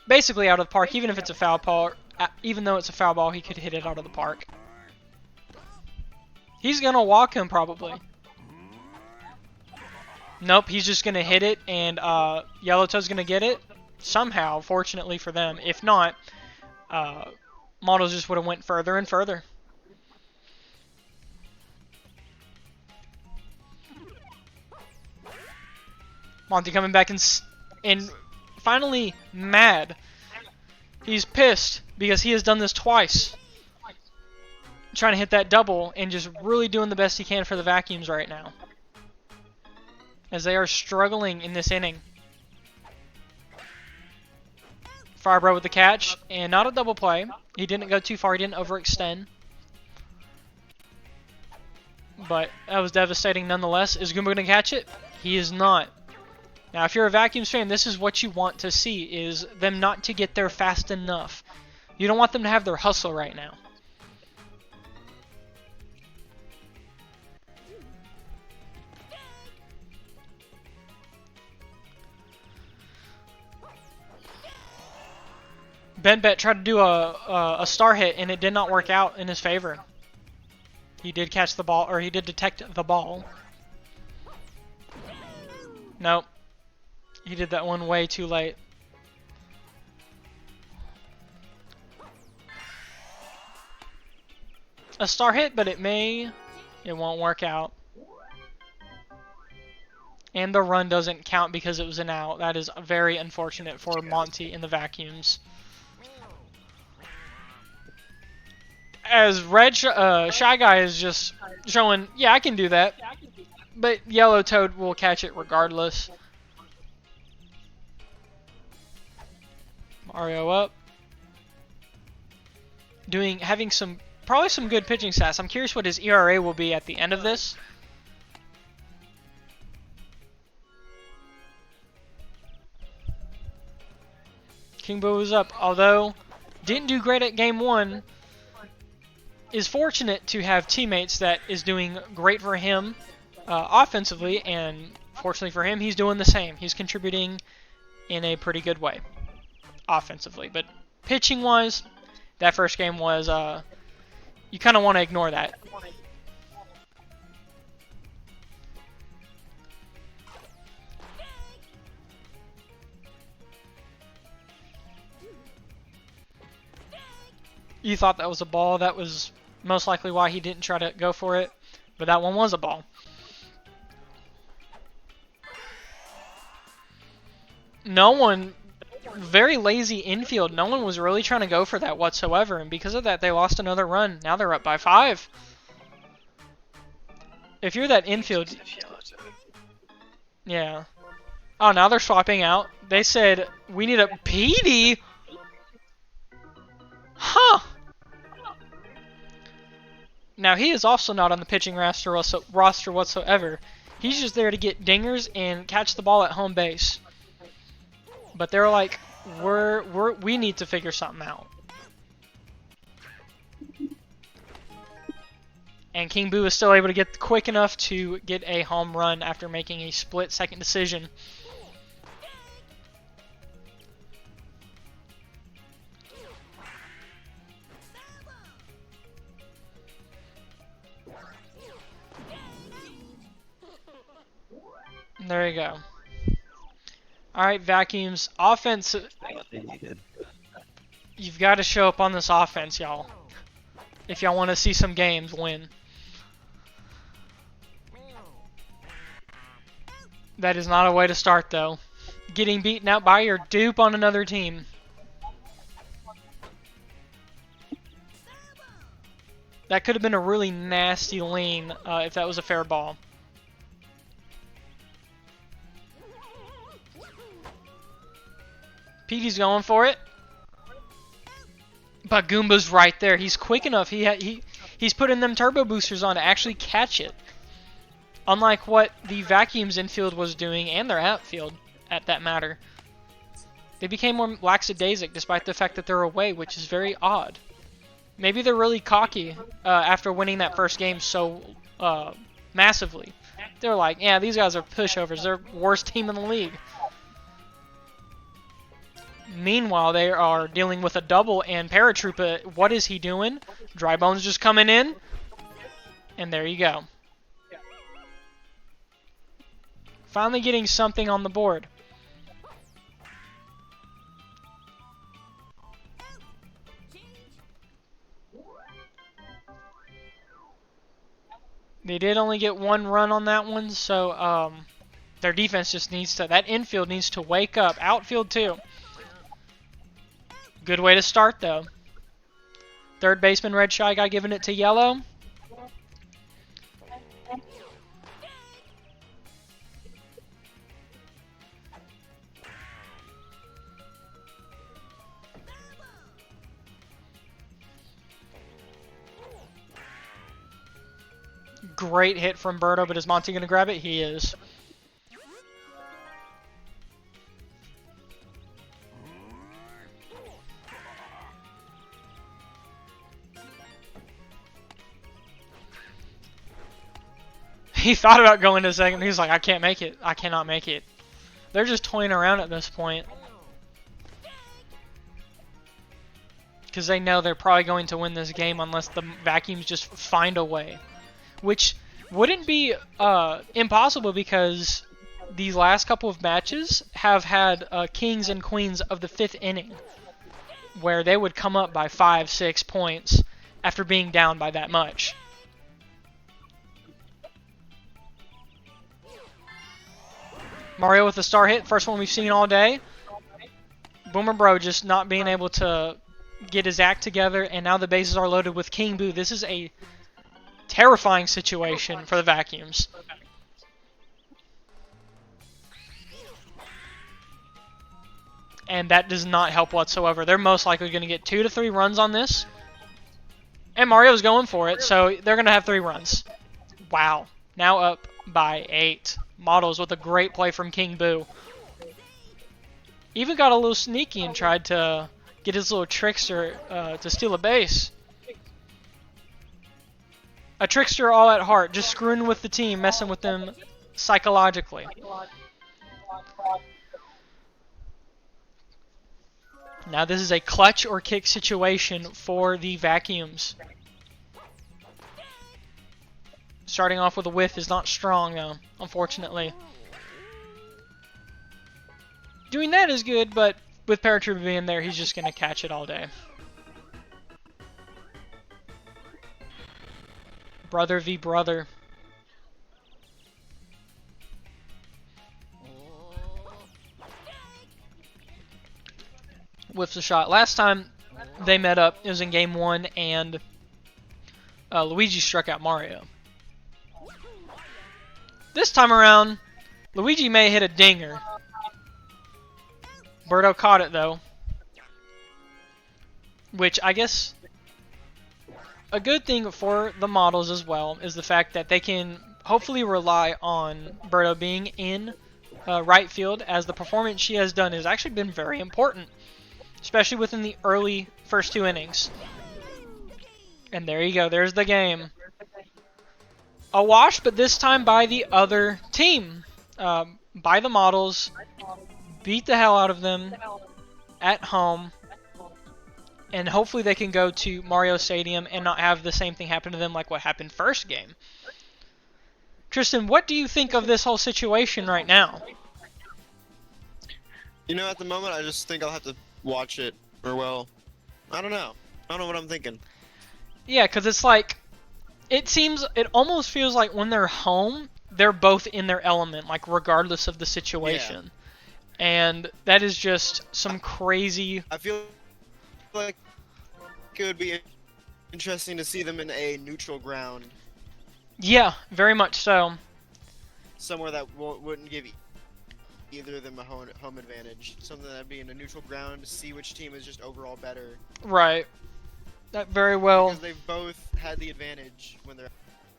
basically out of the park, even if it's a foul ball. Even though it's a foul ball, he could hit it out of the park. He's going to walk him probably. Nope, he's just going to hit it, and Yellowtoe's going to get it somehow, fortunately for them. If not, Models just would have went further and further. Monty coming back and finally mad. He's pissed because he has done this twice. Trying to hit that double and just really doing the best he can for the Vacuums right now, as they are struggling in this inning. Firebro with the catch, and not a double play. He didn't go too far, he didn't overextend. But that was devastating nonetheless. Is Goomba going to catch it? He is not. Now, if you're a Vacuums fan, this is what you want to see, is them not to get there fast enough. You don't want them to have their hustle right now. Benbet tried to do a star hit, and it did not work out in his favor. He did catch the ball, or he did detect the ball. Nope. He did that one way too late. A star hit, but it won't work out. And the run doesn't count because it was an out. That is very unfortunate for Monty and the Vacuums. As Shy Guy is just showing, yeah, I can do that. But Yellowtoad will catch it regardless. Mario up. Having probably some good pitching stats. I'm curious what his ERA will be at the end of this. King Boo is up, although didn't do great at game 1. Is fortunate to have teammates that is doing great for him offensively, and fortunately for him, he's doing the same. He's contributing in a pretty good way offensively, but pitching-wise, that first game was you kind of want to ignore that. You thought that was a ball. That was most likely why he didn't try to go for it, but that one was a ball. No one, very lazy infield. No one was really trying to go for that whatsoever, and because of that, they lost another run. Now they're up by 5. If you're that infield, yeah. Oh, now they're swapping out. They said we need a PD. Huh. Now, he is also not on the pitching roster whatsoever. He's just there to get dingers and catch the ball at home base. But they're like, we need to figure something out. And King Boo is still able to get quick enough to get a home run after making a split-second decision. There you go. Alright, Vacuums. Offense. You've got to show up on this offense, y'all. If y'all want to see some games win. That is not a way to start, though. Getting beaten out by your dupe on another team. That could have been a really nasty lean if that was a fair ball. Petey's going for it. But Goomba's right there. He's quick enough. He's putting them turbo boosters on to actually catch it. Unlike what the Vacuums infield was doing and their outfield, at that matter. They became more lackadaisic despite the fact that they're away, which is very odd. Maybe they're really cocky after winning that first game so massively. They're like, yeah, these guys are pushovers. They're worst team in the league. Meanwhile, they are dealing with a double, and Paratroopa, what is he doing? Dry Bones just coming in, and there you go. Finally getting something on the board. They did only get one run on that one, so their defense just needs to, that infield needs to wake up. Outfield too. Good way to start though. Third baseman Red Shy Guy giving it to Yellow. Great hit from Birdo, but is Monty going to grab it? He is. He thought about going to second. He's like, I can't make it. I cannot make it. They're just toying around at this point. Because they know they're probably going to win this game unless the Vacuums just find a way. Which wouldn't be impossible because these last couple of matches have had kings and queens of the 5th inning. Where they would come up by 5-6 points after being down by that much. Mario with the star hit, first one we've seen all day. Boomer Bro just not being able to get his act together, and now the bases are loaded with King Boo. This is a terrifying situation for the Vacuums. And that does not help whatsoever. They're most likely going to get 2 to 3 runs on this. And Mario's going for it, so they're going to have 3 runs. Wow. Now up by 8. Models with a great play from King Boo. Even got a little sneaky and tried to get his little trickster to steal a base. A trickster all at heart, just screwing with the team, messing with them psychologically. Now this is a clutch or kick situation for the Vacuums. Starting off with a whiff is not strong though, unfortunately. Doing that is good, but with Paratroopa being there, he's just going to catch it all day. Brother v. brother. Whiffs the shot. Last time they met up, it was in game 1, and Luigi struck out Mario. This time around, Luigi may hit a dinger. Birdo caught it though. Which I guess a good thing for the models as well is the fact that they can hopefully rely on Birdo being in right field, as the performance she has done has actually been very important. Especially within the early first 2 innings. And there you go, there's the game. A wash, but this time by the other team. By the models. Beat the hell out of them at home. And hopefully they can go to Mario Stadium and not have the same thing happen to them like what happened first game. Tristan, what do you think of this whole situation right now? You know, at the moment, I just think I'll have to watch it, or well, I don't know. I don't know what I'm thinking. Yeah, because it's like, it almost feels like when they're home, they're both in their element, like regardless of the situation. Yeah. And that is just some crazy... I feel like it would be interesting to see them in a neutral ground. Yeah, very much so. Somewhere that wouldn't give either of them a home advantage. Something that'd be in a neutral ground to see which team is just overall better. Right. That very well. Because they've both had the advantage when they're...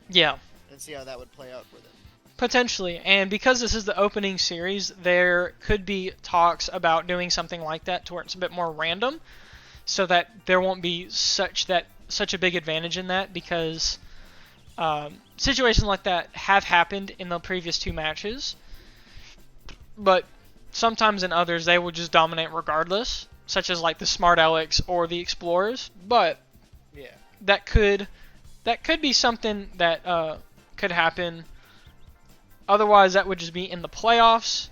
Yeah. And see how that would play out for them. Potentially, and because this is the opening series, there could be talks about doing something like that to where it's a bit more random, so that there won't be such a big advantage in that, because situations like that have happened in the previous 2 matches, but sometimes in others they will just dominate regardless, such as like the Smart Alex or the Explorers. But Yeah. that could be something that could happen. Otherwise, that would just be in the playoffs.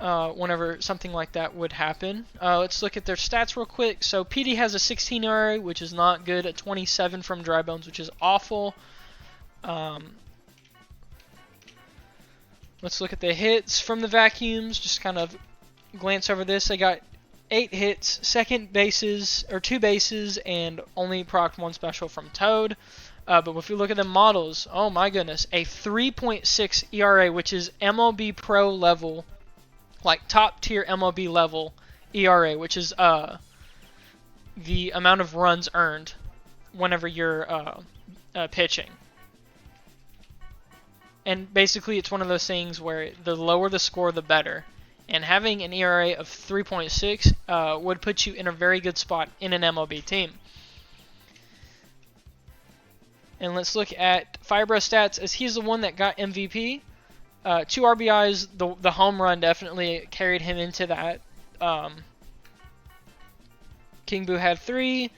Whenever something like that would happen. Let's look at their stats real quick. So PD has a 16 ERA, which is not good. A 27 from Dry Bones, which is awful. Let's look at the hits from the Vacuums. Just kind of glance over this. They got 8 hits, 2 bases, and only procced 1 special from Toad. But if you look at the models, oh my goodness, a 3.6 ERA, which is MLB Pro level, like top tier MLB level ERA, which is the amount of runs earned whenever you're pitching. And basically, it's one of those things where the lower the score, the better. And having an ERA of 3.6 would put you in a very good spot in an MLB team. And let's look at Firebro stats, as he's the one that got MVP. 2 RBIs, the home run definitely carried him into that. King Boo had 3.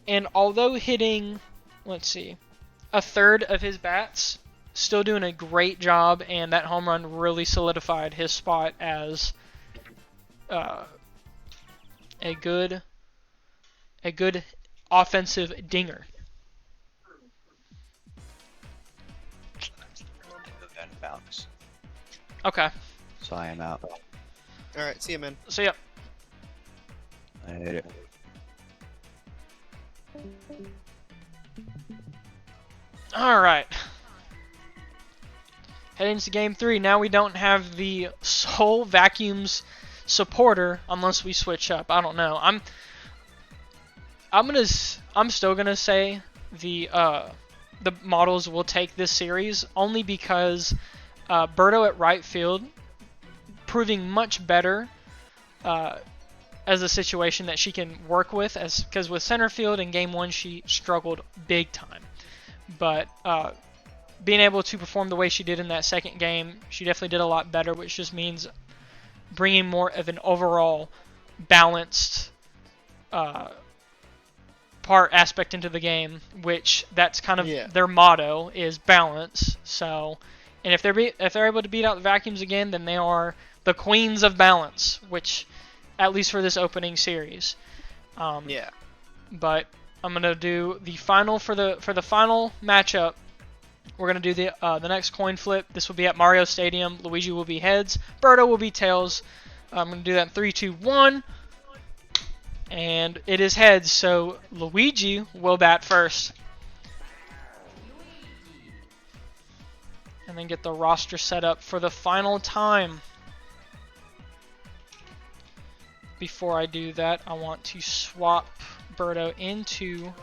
And although hitting, let's see, a third of his bats, still doing a great job, and that home run really solidified his spot as a good offensive dinger. Okay. So I am out. Alright, see you, man. So yeah. Later. Alright. Heading into game 3. Now we don't have the sole Vacuums supporter unless we switch up. I don't know. I'm still gonna say the models will take this series, only because Birdo at right field proving much better as a situation that she can work with, because with center field in game 1 she struggled big time. But being able to perform the way she did in that second game, she definitely did a lot better, which just means bringing more of an overall balanced aspect into the game, which that's kind of their motto, is balance. So, and if they're able to beat out the Vacuums again, then they are the queens of balance, which, at least for this opening series. But I'm gonna do the final for the final matchup. We're gonna do the next coin flip. This will be at Mario Stadium. Luigi will be heads. Birdo will be tails. I'm gonna do that in 3, 2, 1. And it is heads, so Luigi will bat first. And then get the roster set up for the final time. Before I do that, I want to swap Birdo into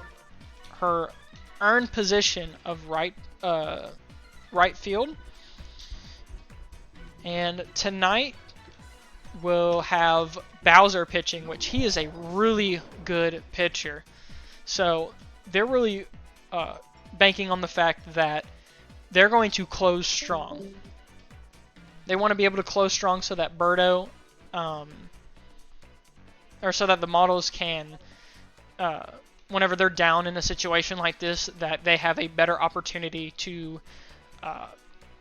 her earned position of right field. And tonight we'll have Bowser pitching, which he is a really good pitcher. So they're really banking on the fact that they're going to close strong. They want to be able to close strong so that Birdo, or so that the models can, whenever they're down in a situation like this, that they have a better opportunity to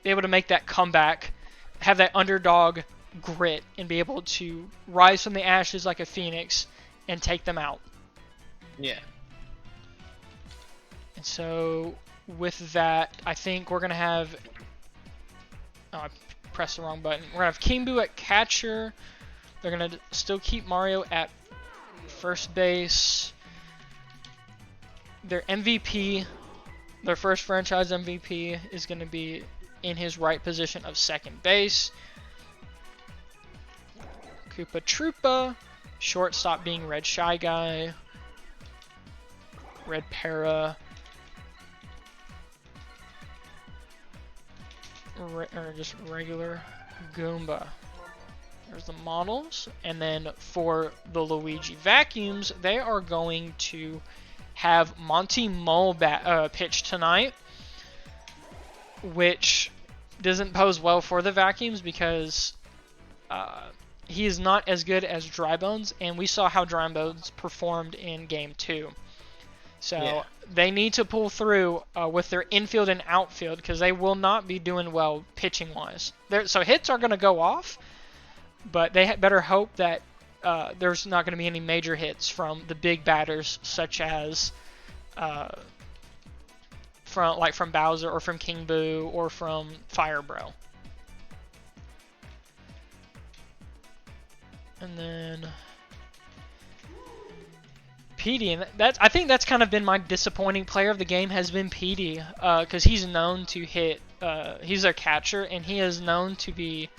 be able to make that comeback, have that underdog grit, and be able to rise from the ashes like a phoenix and take them out. Yeah. And so with that, I think we're going to have... Oh, I pressed the wrong button. We're going to have King Boo at catcher. They're going to still keep Mario at first base. Their MVP, their first franchise MVP, is going to be in his right position of second base. Koopa Troopa, shortstop being Red Shy Guy. Red Para. or just regular Goomba. There's the models, and then for the Luigi vacuums, they are going to have Monty Mole pitch tonight, which doesn't pose well for the vacuums because he is not as good as Drybones, and we saw how Drybones performed in Game 2. So Yeah. they need to pull through with their infield and outfield because they will not be doing well pitching-wise. So hits are going to go off, but they better hope that there's not going to be any major hits from the big batters such as from Bowser or from King Boo or from Fire Bro. And then PD, and I think that's kind of been my disappointing player of the game has been PD, because he's known to hit. He's a catcher, and he is known to be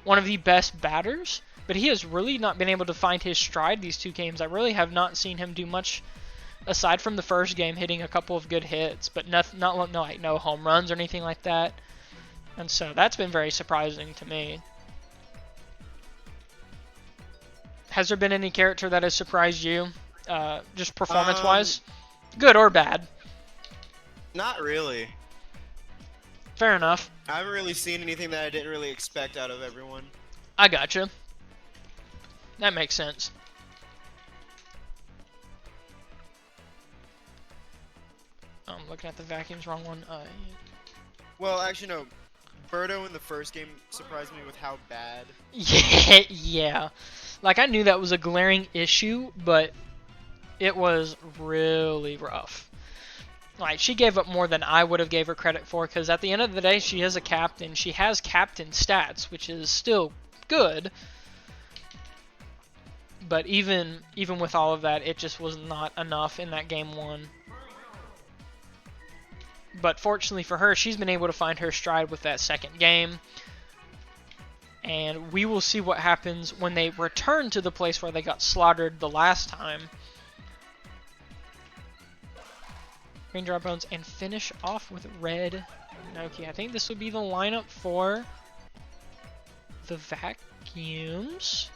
one of the best batters. But he has really not been able to find his stride these 2 games. I really have not seen him do much aside from the first game, hitting a couple of good hits, but no home runs or anything like that. And so that's been very surprising to me. Has there been any character that has surprised you, just performance-wise? Good or bad? Not really. Fair enough. I haven't really seen anything that I didn't really expect out of everyone. I gotcha. That makes sense. I'm looking at the vacuums, wrong one. Well, actually, no. Birdo in the first game surprised me with how bad. Yeah. Like, I knew that was a glaring issue, but it was really rough. Like, she gave up more than I would have gave her credit for, because at the end of the day, she is a captain. She has captain stats, which is still good. But even with all of that, it just was not enough in that game 1. But fortunately for her, she's been able to find her stride with that second game. And we will see what happens when they return to the place where they got slaughtered the last time. Green Drybones and finish off with red Noki. I think this would be the lineup for the vacuums.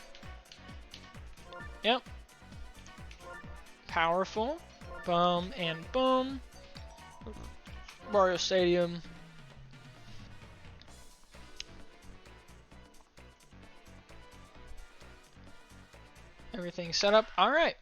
Yep. Powerful. Boom and boom. Mario Stadium. Everything set up. All right.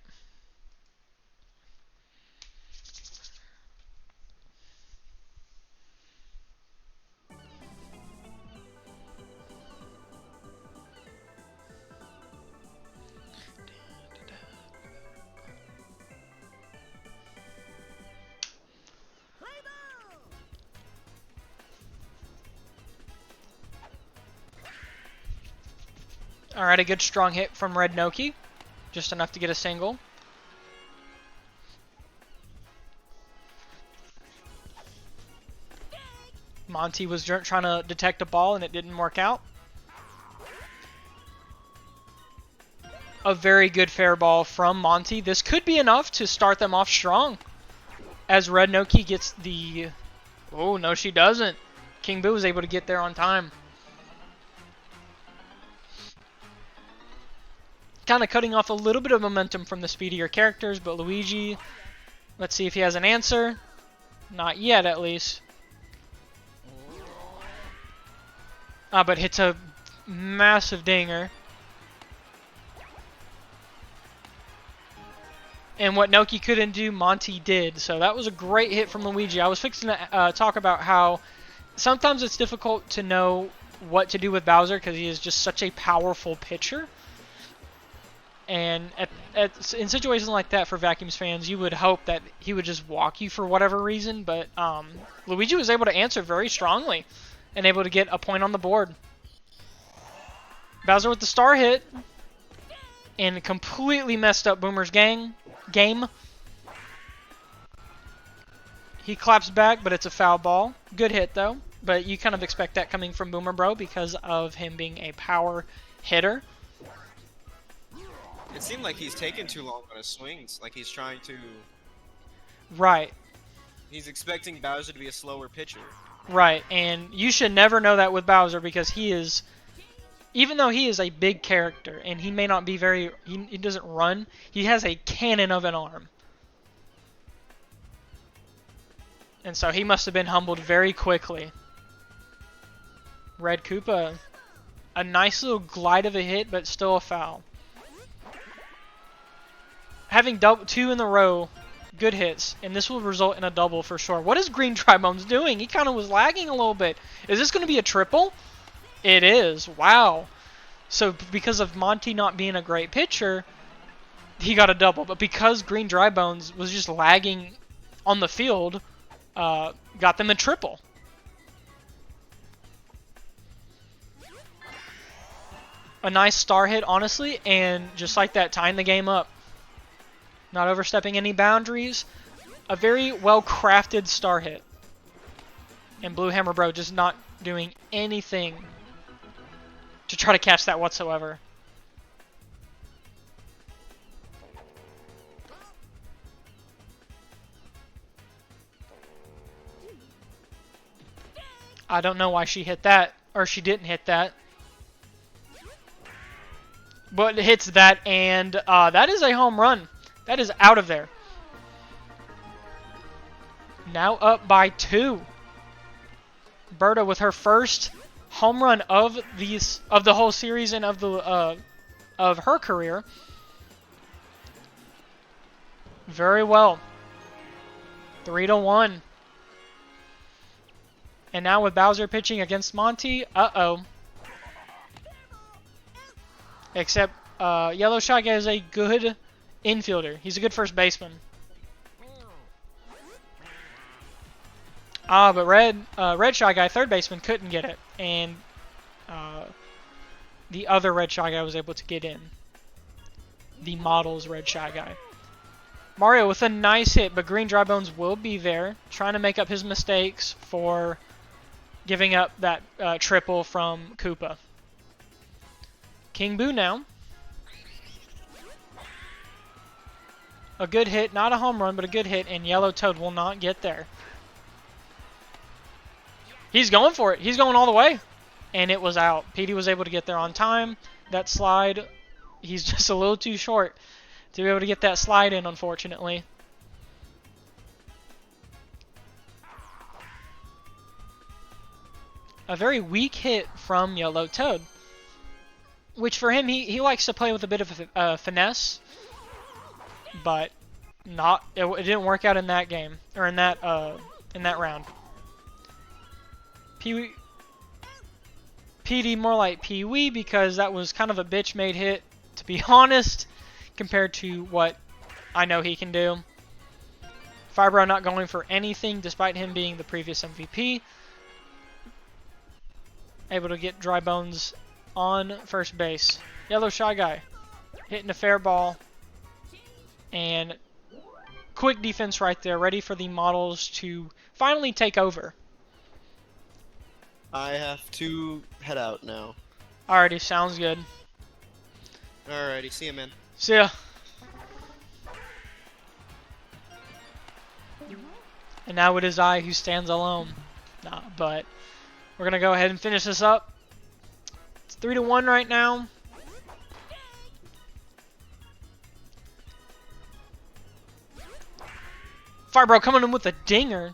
Alright, a good strong hit from Red Noki. Just enough to get a single. Monty was trying to detect a ball and it didn't work out. A very good fair ball from Monty. This could be enough to start them off strong. As Red Noki gets the... Oh, no she doesn't. King Boo was able to get there on time. Kind of cutting off a little bit of momentum from the speedier characters, but Luigi, let's see if he has an answer. Not yet, at least. But hits a massive dinger. And what Noki couldn't do, Monty did. So that was a great hit from Luigi. I was fixing to talk about how sometimes it's difficult to know what to do with Bowser because he is just such a powerful pitcher. And in situations like that for Vacuums fans, you would hope that he would just walk you for whatever reason. But Luigi was able to answer very strongly and able to get a point on the board. Bowser with the star hit and completely messed up Boomer's game. He claps back, but it's a foul ball. Good hit, though. But you kind of expect that coming from Boomer Bro because of him being a power hitter. It seemed like he's taking too long on his swings. Like he's trying to... Right. He's expecting Bowser to be a slower pitcher. Right, and you should never know that with Bowser because he is, even though he is a big character and he may not be very, he doesn't run, he has a cannon of an arm. And so he must have been humbled very quickly. Red Koopa, a nice little glide of a hit, but still a foul. Having 2 in a row, good hits, and this will result in a double for sure. What is Green Tribones doing? He kind of was lagging a little bit. Is this going to be a triple? It is. Wow. So because of Monty not being a great pitcher, he got a double. But because Green Drybones was just lagging on the field, got them a triple. A nice star hit, honestly, and just like that, tying the game up. Not overstepping any boundaries. A very well-crafted star hit. And Blue Hammer Bro just not doing anything to try to catch that whatsoever. I don't know why she hit that, or she didn't hit that. But it hits that, and that is a home run. That is out of there. Now up by 2. Birdo with her first home run of the whole series and of her career. Very well. 3-1. And now with Bowser pitching against Monty, uh-oh. Except Yellow Shy Guy is a good infielder. He's a good first baseman. But Red Shy Guy, third baseman, couldn't get it. And the other Red Shy Guy was able to get in. The Models Red Shy Guy. Mario with a nice hit, but Green Drybones will be there, trying to make up his mistakes for giving up that triple from Koopa. King Boo now. A good hit, not a home run, but a good hit, and Yellow Toad will not get there. He's going for it. He's going all the way. And it was out. Petey was able to get there on time. That slide, he's just a little too short to be able to get that slide in, unfortunately. A very weak hit from Yellow Toad. Which for him, he likes to play with a bit of finesse. But it didn't work out in that game. Or in that round. PD more like Pee-wee because that was kind of a bitch-made hit, to be honest, compared to what I know he can do. Fibro not going for anything despite him being the previous MVP. Able to get Dry Bones on first base. Yellow Shy Guy hitting a fair ball. And quick defense right there, ready for the Models to finally take over. I have to head out now. Alrighty, sounds good. Alrighty, see ya, man. See ya. And now it is I who stands alone. Nah, but we're gonna go ahead and finish this up. It's 3-1 right now. Fibro coming in with a dinger.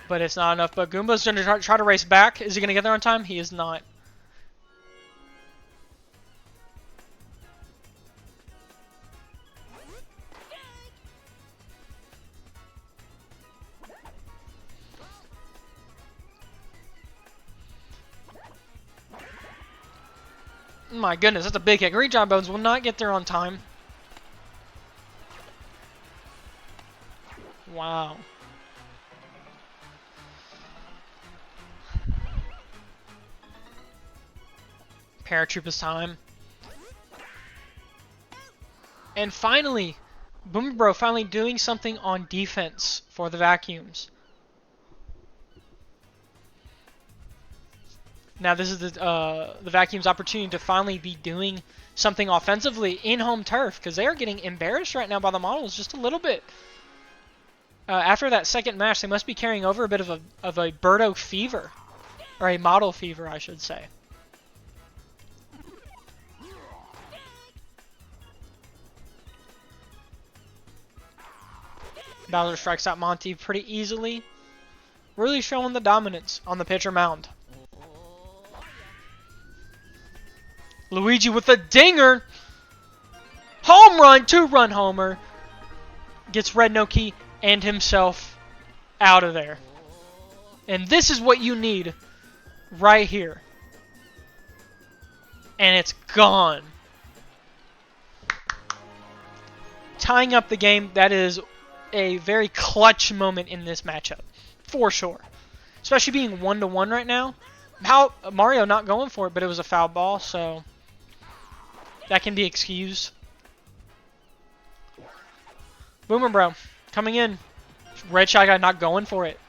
But it's not enough. But Goomba's going to try to race back. Is he going to get there on time? He is not. My goodness, that's a big hit. Green John Bones will not get there on time. Wow. Paratrooper's time. And finally, Boomer Bro finally doing something on defense for the Vacuums. Now this is the Vacuums' opportunity to finally be doing something offensively in home turf because they are getting embarrassed right now by the Models just a little bit. after that second match, they must be carrying over a bit of a Birdo fever. Or a model fever, I should say. Bowser strikes out Monty pretty easily. Really showing the dominance on the pitcher mound. Luigi with a dinger! Home run! 2-run homer. Gets Red No Key and himself out of there. And this is what you need right here. And it's gone. Tying up the game, that is a very clutch moment in this matchup. For sure. Especially being 1-1 right now. How Mario not going for it, but it was a foul ball, so that can be excused. Boomer Bro coming in. Red Shy Guy not going for it.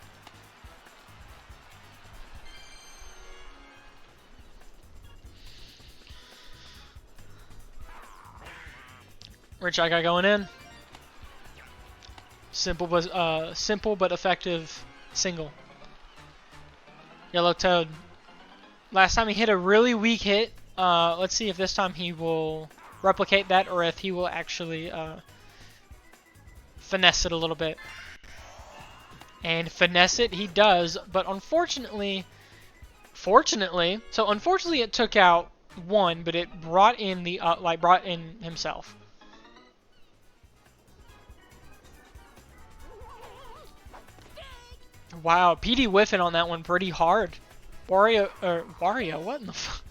Red Shy Guy going in. Simple but effective single. Yellow Toad. Last time he hit a really weak hit. Let's see if this time he will replicate that or if he will actually finesse it a little bit. And finesse it he does, but unfortunately, unfortunately it took out one, but it brought in the brought in himself. Wow, PD whiffing on that one pretty hard. Wario, what in the fuck?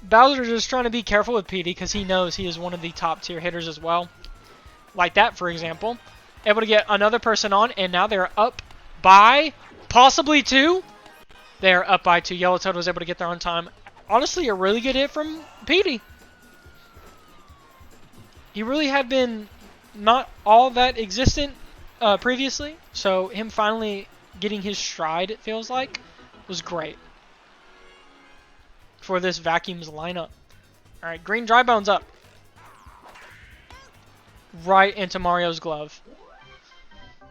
Bowser just trying to be careful with PD because he knows he is one of the top tier hitters as well. Like that, for example. Able to get another person on, and now they're up by possibly 2. They're up by 2. Yellow Toad was able to get there on time. Honestly, a really good hit from PD. He really had been not all that existent previously, so him finally getting his stride, it feels like, was great for this Vacuums lineup. Alright, Green Dry Bones up. Right into Mario's glove.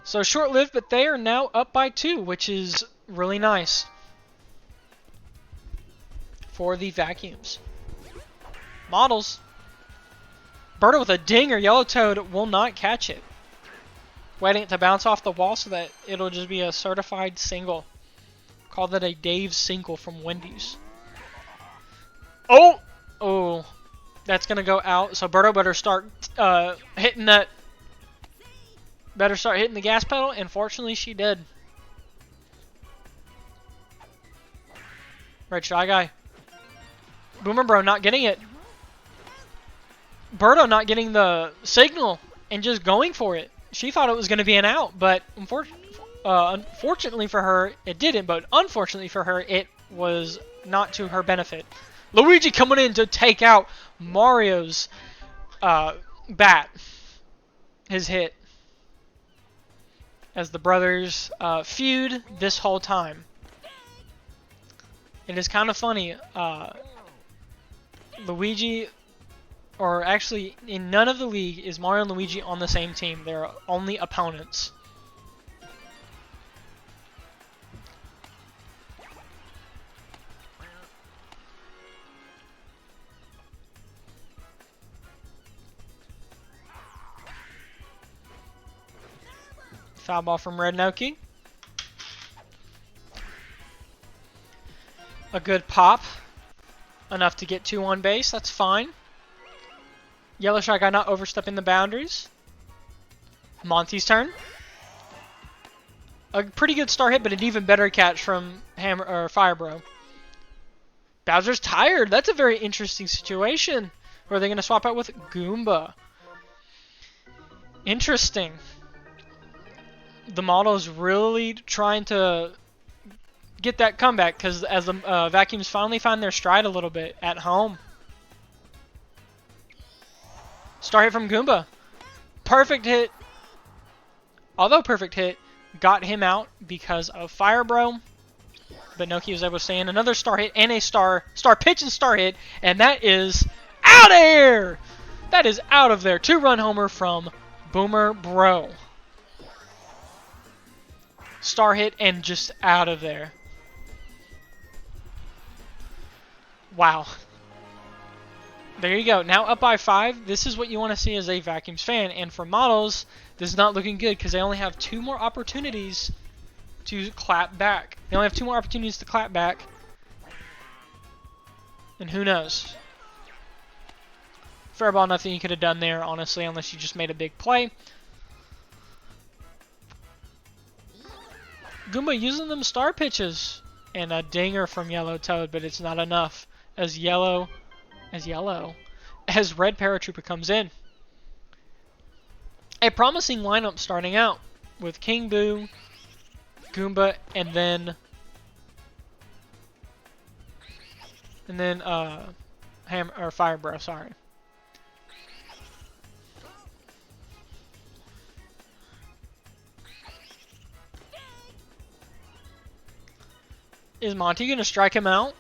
So short-lived, but they are now up by 2, which is really nice for the Vacuums. Models. Birdo with a dinger. Yellow Toad will not catch it. Waiting it to bounce off the wall so that it'll just be a certified single. Call that a Dave single from Wendy's. Oh! Oh. That's going to go out. So Birdo better start hitting that. Better start hitting the gas pedal. And fortunately she did. Red Shy Guy. Boomer Bro not getting it. Birdo not getting the signal and just going for it. She thought it was going to be an out, but unfortunately for her, it didn't. But unfortunately for her, it was not to her benefit. Luigi coming in to take out Mario's bat. His hit. As the brothers feud this whole time. It is kind of funny. Luigi... Or actually, in none of the league is Mario and Luigi on the same team. They're only opponents. Foul ball from Red No Key. A good pop. Enough to get 2 on base. That's fine. Yellow Shy Guy not overstepping the boundaries. Monty's turn. A pretty good star hit, but an even better catch from Fire Bro. Bowser's tired. That's a very interesting situation. Or are they going to swap out with Goomba? Interesting. The model is really trying to get that comeback because as the Vacuums finally find their stride a little bit at home. Star hit from Goomba. Perfect hit. Although perfect hit, got him out because of Fire Bro. But Noki was able to stay in. Another star hit and a star pitch and star hit. And that is out of here. That is out of there. 2-run homer from Boomer Bro. Star hit and just out of there. Wow. There you go. Now up by 5. This is what you want to see as a Vacuums fan. And for Models, this is not looking good because they only have 2 more opportunities to clap back. They only have 2 more opportunities to clap back. And who knows? Fair ball, nothing you could have done there, honestly, unless you just made a big play. Goomba using them star pitches. And a dinger from Yellow Toad, but it's not enough. As Red Paratrooper comes in. A promising lineup starting out with King Boo, Goomba, and then Fire Bro, sorry. Is Monty gonna strike him out?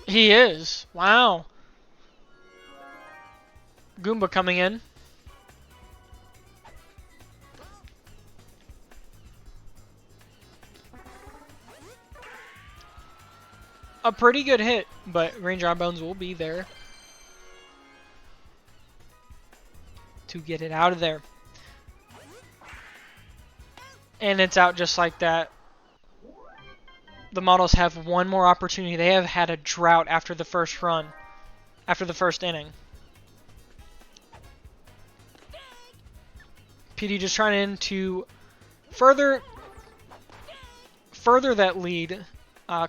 He is. Wow. Goomba coming in. A pretty good hit, but Ranger Eye Bones will be there to get it out of there. And it's out just like that. The Models have 1 more opportunity. They have had a drought after the first run, after the first inning. PD just trying to further that lead,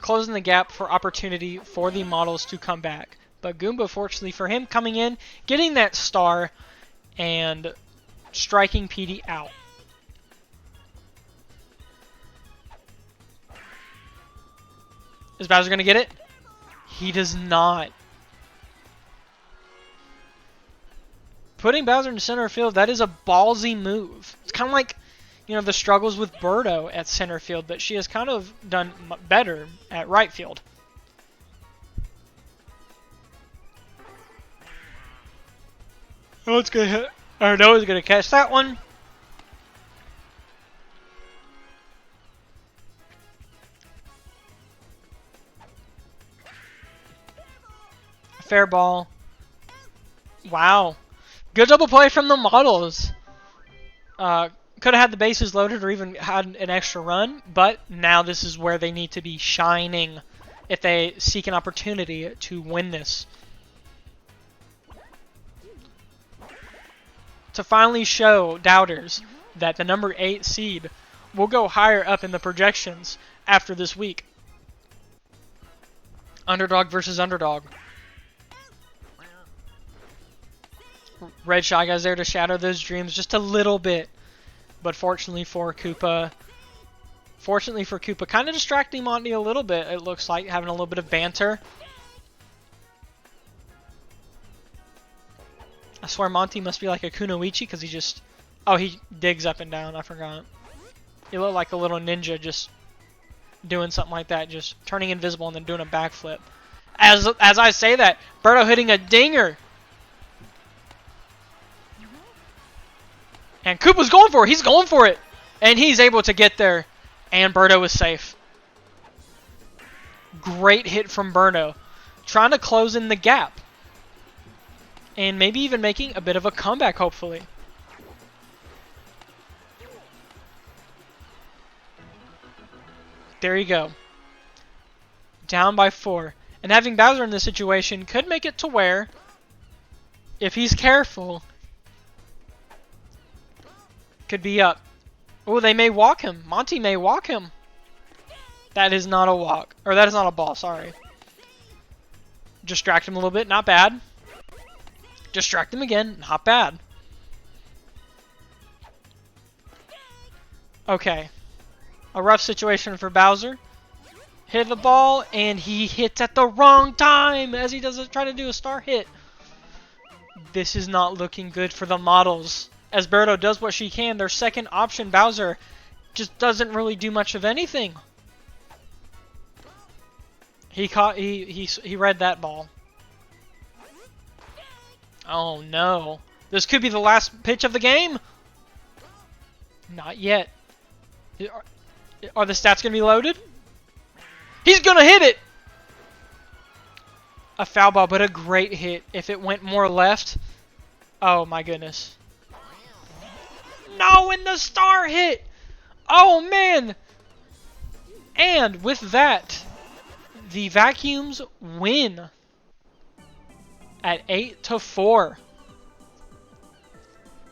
closing the gap for opportunity for the Models to come back. But Goomba, fortunately for him, coming in, getting that star, and striking PD out. Is Bowser going to get it? He does not. Putting Bowser in center field, that is a ballsy move. It's kind of like, you know, the struggles with Birdo at center field, but she has kind of done better at right field. Oh, it's going to hit. Or Noah's going to catch that one. Fair ball. Wow. Good double play from the Models. Could have had the bases loaded or even had an extra run, but now this is where they need to be shining if they seek an opportunity to win this. To finally show doubters that the number 8 seed will go higher up in the projections after this week. Underdog versus underdog. Red Shy Guy's there to shatter those dreams just a little bit. But fortunately for Koopa, kind of distracting Monty a little bit, it looks like, having a little bit of banter. I swear Monty must be like a Kunoichi because he just... Oh, he digs up and down, I forgot. He looked like a little ninja just doing something like that, just turning invisible and then doing a backflip. As I say that, Birdo hitting a dinger! And Koopa's going for it. He's going for it. And he's able to get there. And Birdo is safe. Great hit from Birdo. Trying to close in the gap. And maybe even making a bit of a comeback, hopefully. There you go. Down by 4. And having Bowser in this situation could make it to where, if he's careful, could be up. Oh, they may walk him. Monty may walk him. That is not a walk. Or that is not a ball, sorry. Distract him a little bit, not bad. Distract him again, not bad. Okay. A rough situation for Bowser. Hit the ball, and he hits at the wrong time as he does try to do a star hit. This is not looking good for the Models. As Birdo does what she can, their second option, Bowser, just doesn't really do much of anything. He read that ball. Oh no. This could be the last pitch of the game. Not yet. Are the stats going to be loaded? He's going to hit it! A foul ball, but a great hit. If it went more left, oh my goodness. No, and the star hit! Oh man! And with that, the Vacuums win at 8-4.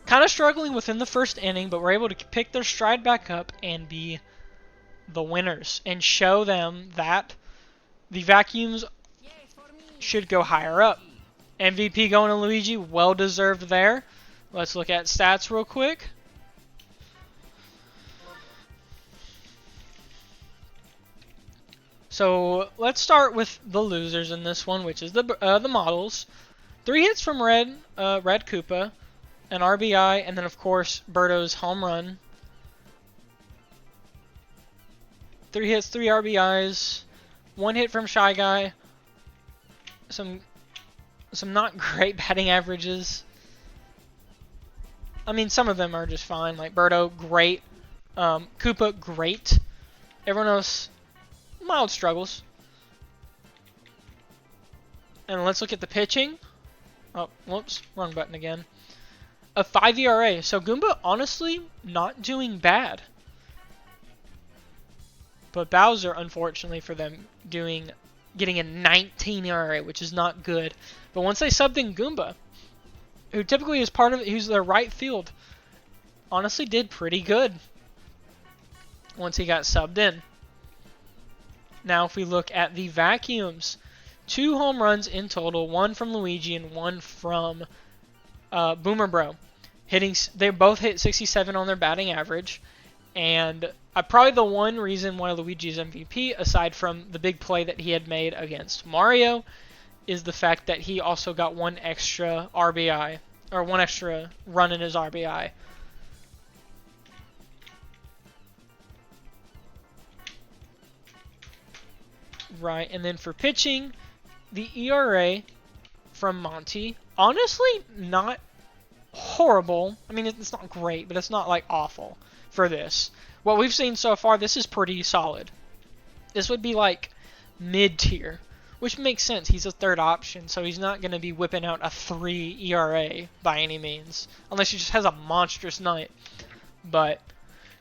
Kind of struggling within the first inning, but we're able to pick their stride back up and be the winners and show them that the Vacuums should go higher up. MVP going to Luigi, well deserved there. Let's look at stats real quick. So let's start with the losers in this one, which is the models. 3 hits from Red Koopa, an RBI, and then of course Birdo's home run. 3 hits, 3 RBIs, 1 hit from Shy Guy. Some not great batting averages. I mean, some of them are just fine. Like Birdo, great. Koopa, great. Everyone else, mild struggles. And let's look at the pitching. Oh, whoops, wrong button again. A 5 ERA. So Goomba, honestly, not doing bad. But Bowser, unfortunately for them, getting a 19 ERA, which is not good. But once they subbed in Goomba, who typically is who's their right field, honestly did pretty good once he got subbed in. Now if we look at the Vacuums, 2 home runs in total, 1 from Luigi and 1 from Boomer Bro. They both hit 67 on their batting average, and probably the one reason why Luigi's MVP, aside from the big play that he had made against Mario, is the fact that he also got 1 extra RBI, or 1 extra run in his RBI. Right, and then for pitching, the ERA from Monty, honestly, not horrible. I mean, it's not great, but it's not, like, awful for this. What we've seen so far, this is pretty solid. This would be, like, mid-tier, which makes sense. He's a third option, so he's not going to be whipping out a 3 ERA by any means, unless he just has a monstrous night. But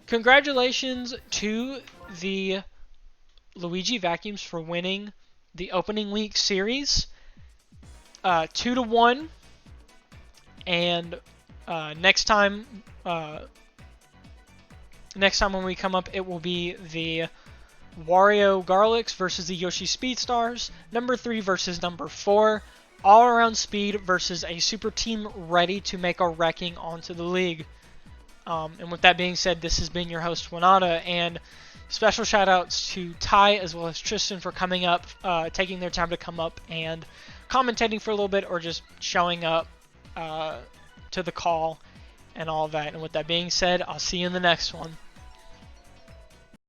congratulations to the Luigi Vacuums for winning the opening week series 2-1, and next time when we come up, it will be the Wario Garlics versus the Yoshi Speedstars, number 3 versus number 4, all around speed versus a super team ready to make a wrecking onto the league. And with that being said, this has been your host Winata, and special shout outs to Ty as well as Tristan for coming up, taking their time to come up and commentating for a little bit, or just showing up to the call and all that. And with that being said, I'll see you in the next one.